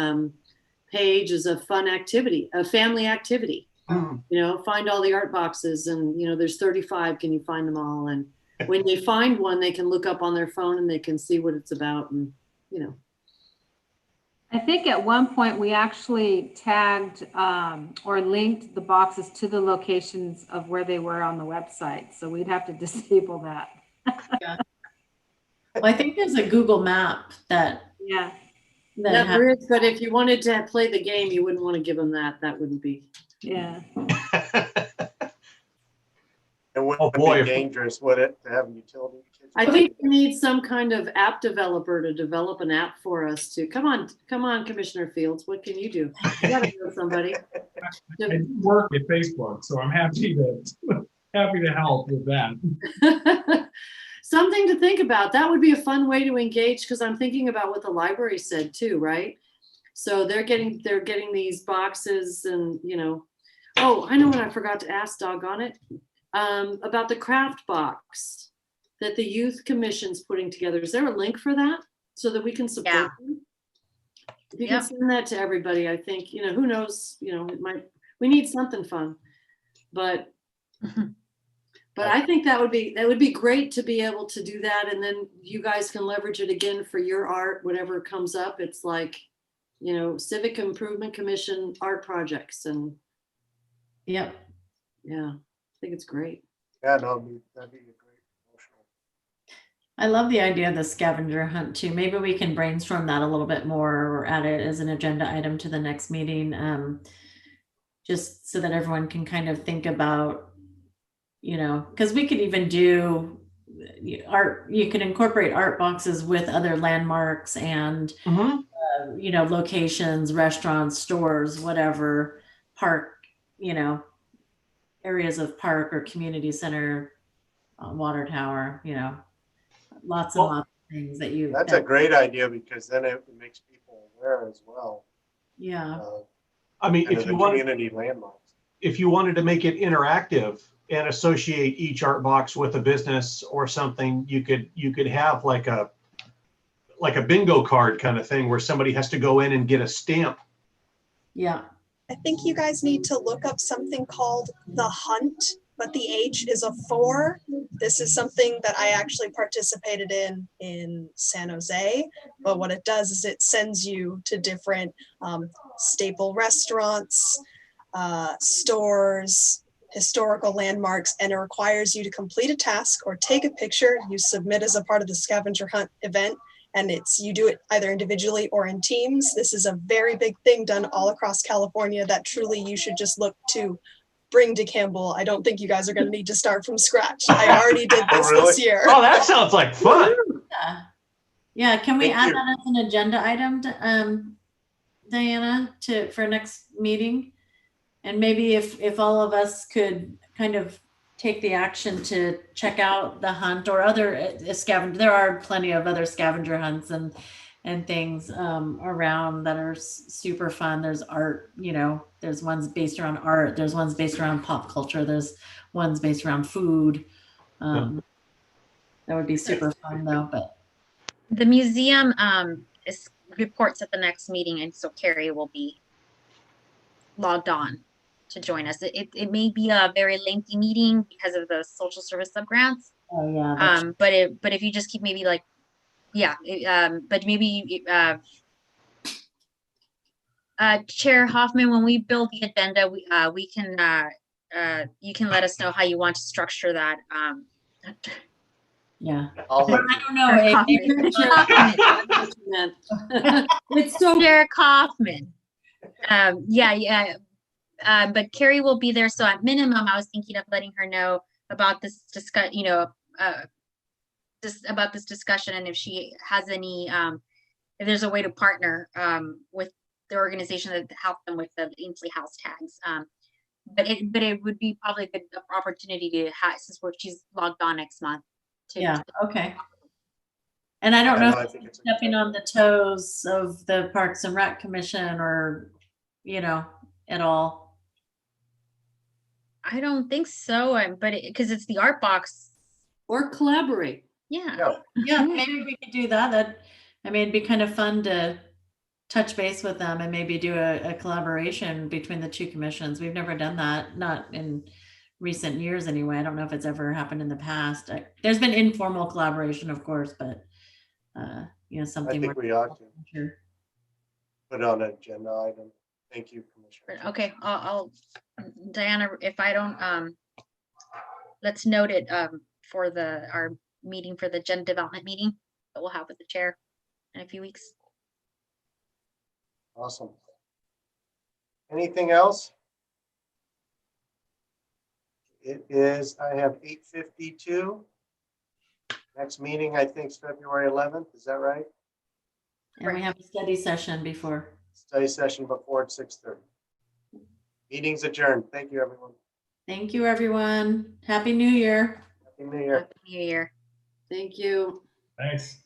page as a fun activity, a family activity. Mhm. You know, find all the art boxes and, you know, there's 35. Can you find them all? And when they find one, they can look up on their phone and they can see what it's about and, you know. I think at one point we actually tagged or linked the boxes to the locations of where they were on the website. So we'd have to disable that. Yeah. Well, I think there's a Google map that. Yeah. Yeah, there is, but if you wanted to play the game, you wouldn't want to give them that. That wouldn't be. Yeah. It wouldn't boy, be dangerous, would it, to have utility kitchen? I think we need some kind of app developer to develop an app for us to, come on, Commissioner Fields, what can you do? You gotta know somebody. I work at Facebook, so I'm happy to help with that. Something to think about. That would be a fun way to engage, because I'm thinking about what the library said too, right? So they're getting these boxes and, you know, oh, I know what I forgot to ask, doggone it, about the craft box that the Youth Commission's putting together. Is there a link for that so that we can support them? If you can send that to everybody, I think, you know, who knows, you know, we need something fun, but I think that would be great to be able to do that. And then you guys can leverage it again for your art, whatever comes up. It's like, you know, Civic Improvement Commission art projects. And Yep. Yeah, I think it's great. Yeah, no, that'd be a great promotional. I love the idea of the scavenger hunt too. Maybe we can brainstorm that a little bit more or add it as an agenda item to the next meeting. Just so that everyone can kind of think about, you know, because we could even do art, you can incorporate art boxes with other landmarks and, you know, locations, restaurants, stores, whatever, park, you know, areas of park or community center, water tower, you know, lots and lots of things that you. That's a great idea, because then it makes people aware as well. Yeah. I mean, if you wanted community landmarks. If you wanted to make it interactive and associate each art box with a business or something, you could have like a bingo card kind of thing where somebody has to go in and get a stamp. Yeah. I think you guys need to look up something called The Hunt, but the H is a 4. This is something that I actually participated in San Jose, but what it does is it sends you to different staple restaurants, stores, historical landmarks, and it requires you to complete a task or take a picture you submit as a part of the scavenger hunt event. And you do it either individually or in teams. This is a very big thing done all across California that truly you should just look to bring to Campbell. I don't think you guys are going to need to start from scratch. I already did this this year. Oh, that sounds like fun. Yeah. Can we add that as an agenda item, Diana, for next meeting? And maybe if all of us could kind of take the action to check out the hunt or other scavenger. There are plenty of other scavenger hunts and things around that are super fun. There's art, you know, there's ones based around art. There's ones based around pop culture. There's ones based around food. That would be super fun though, but. The museum reports at the next meeting, and so Carrie will be logged on to join us. It may be a very lengthy meeting because of the social service subgrants. Oh yeah. But if you just keep maybe like, but maybe Chair Hoffman, when we build the agenda, we can you can let us know how you want to structure that. Yeah. I don't know. It's so Chair Kaufman. But Carrie will be there. So at minimum, I was thinking of letting her know about this about this discussion, and if she has any, if there's a way to partner with the organization that help them with the Ainsley House tags. But it would be probably a good opportunity to have, since she's logged on next month. Okay. And I don't know if it's stepping on the toes of the Parks and Rec Commission or at all? I don't think so, but because it's the art box. Or collaborate. Yeah. Yeah, maybe we could do that. It'd be kind of fun to touch base with them and maybe do a collaboration between the two commissions. We've never done that, not in recent years anyway. I don't know if it's ever happened in the past. There's been informal collaboration, of course, but I something think more. we ought to Sure. put on an agenda item. Thank you, Commissioner. Okay, I'll Diana, if I don't, let's note it for our meeting for the Gen Development meeting that we'll have with the chair in a few weeks. Awesome. Anything else? It is, I have 8:52. Next meeting, I think, is February 11th. Is that right? And we have a study session before. Study session before at 6:30. Meeting's adjourned. Thank you, everyone. Thank you, everyone. Happy New Year. Happy New Year. Happy New Year. Thank you. Thanks.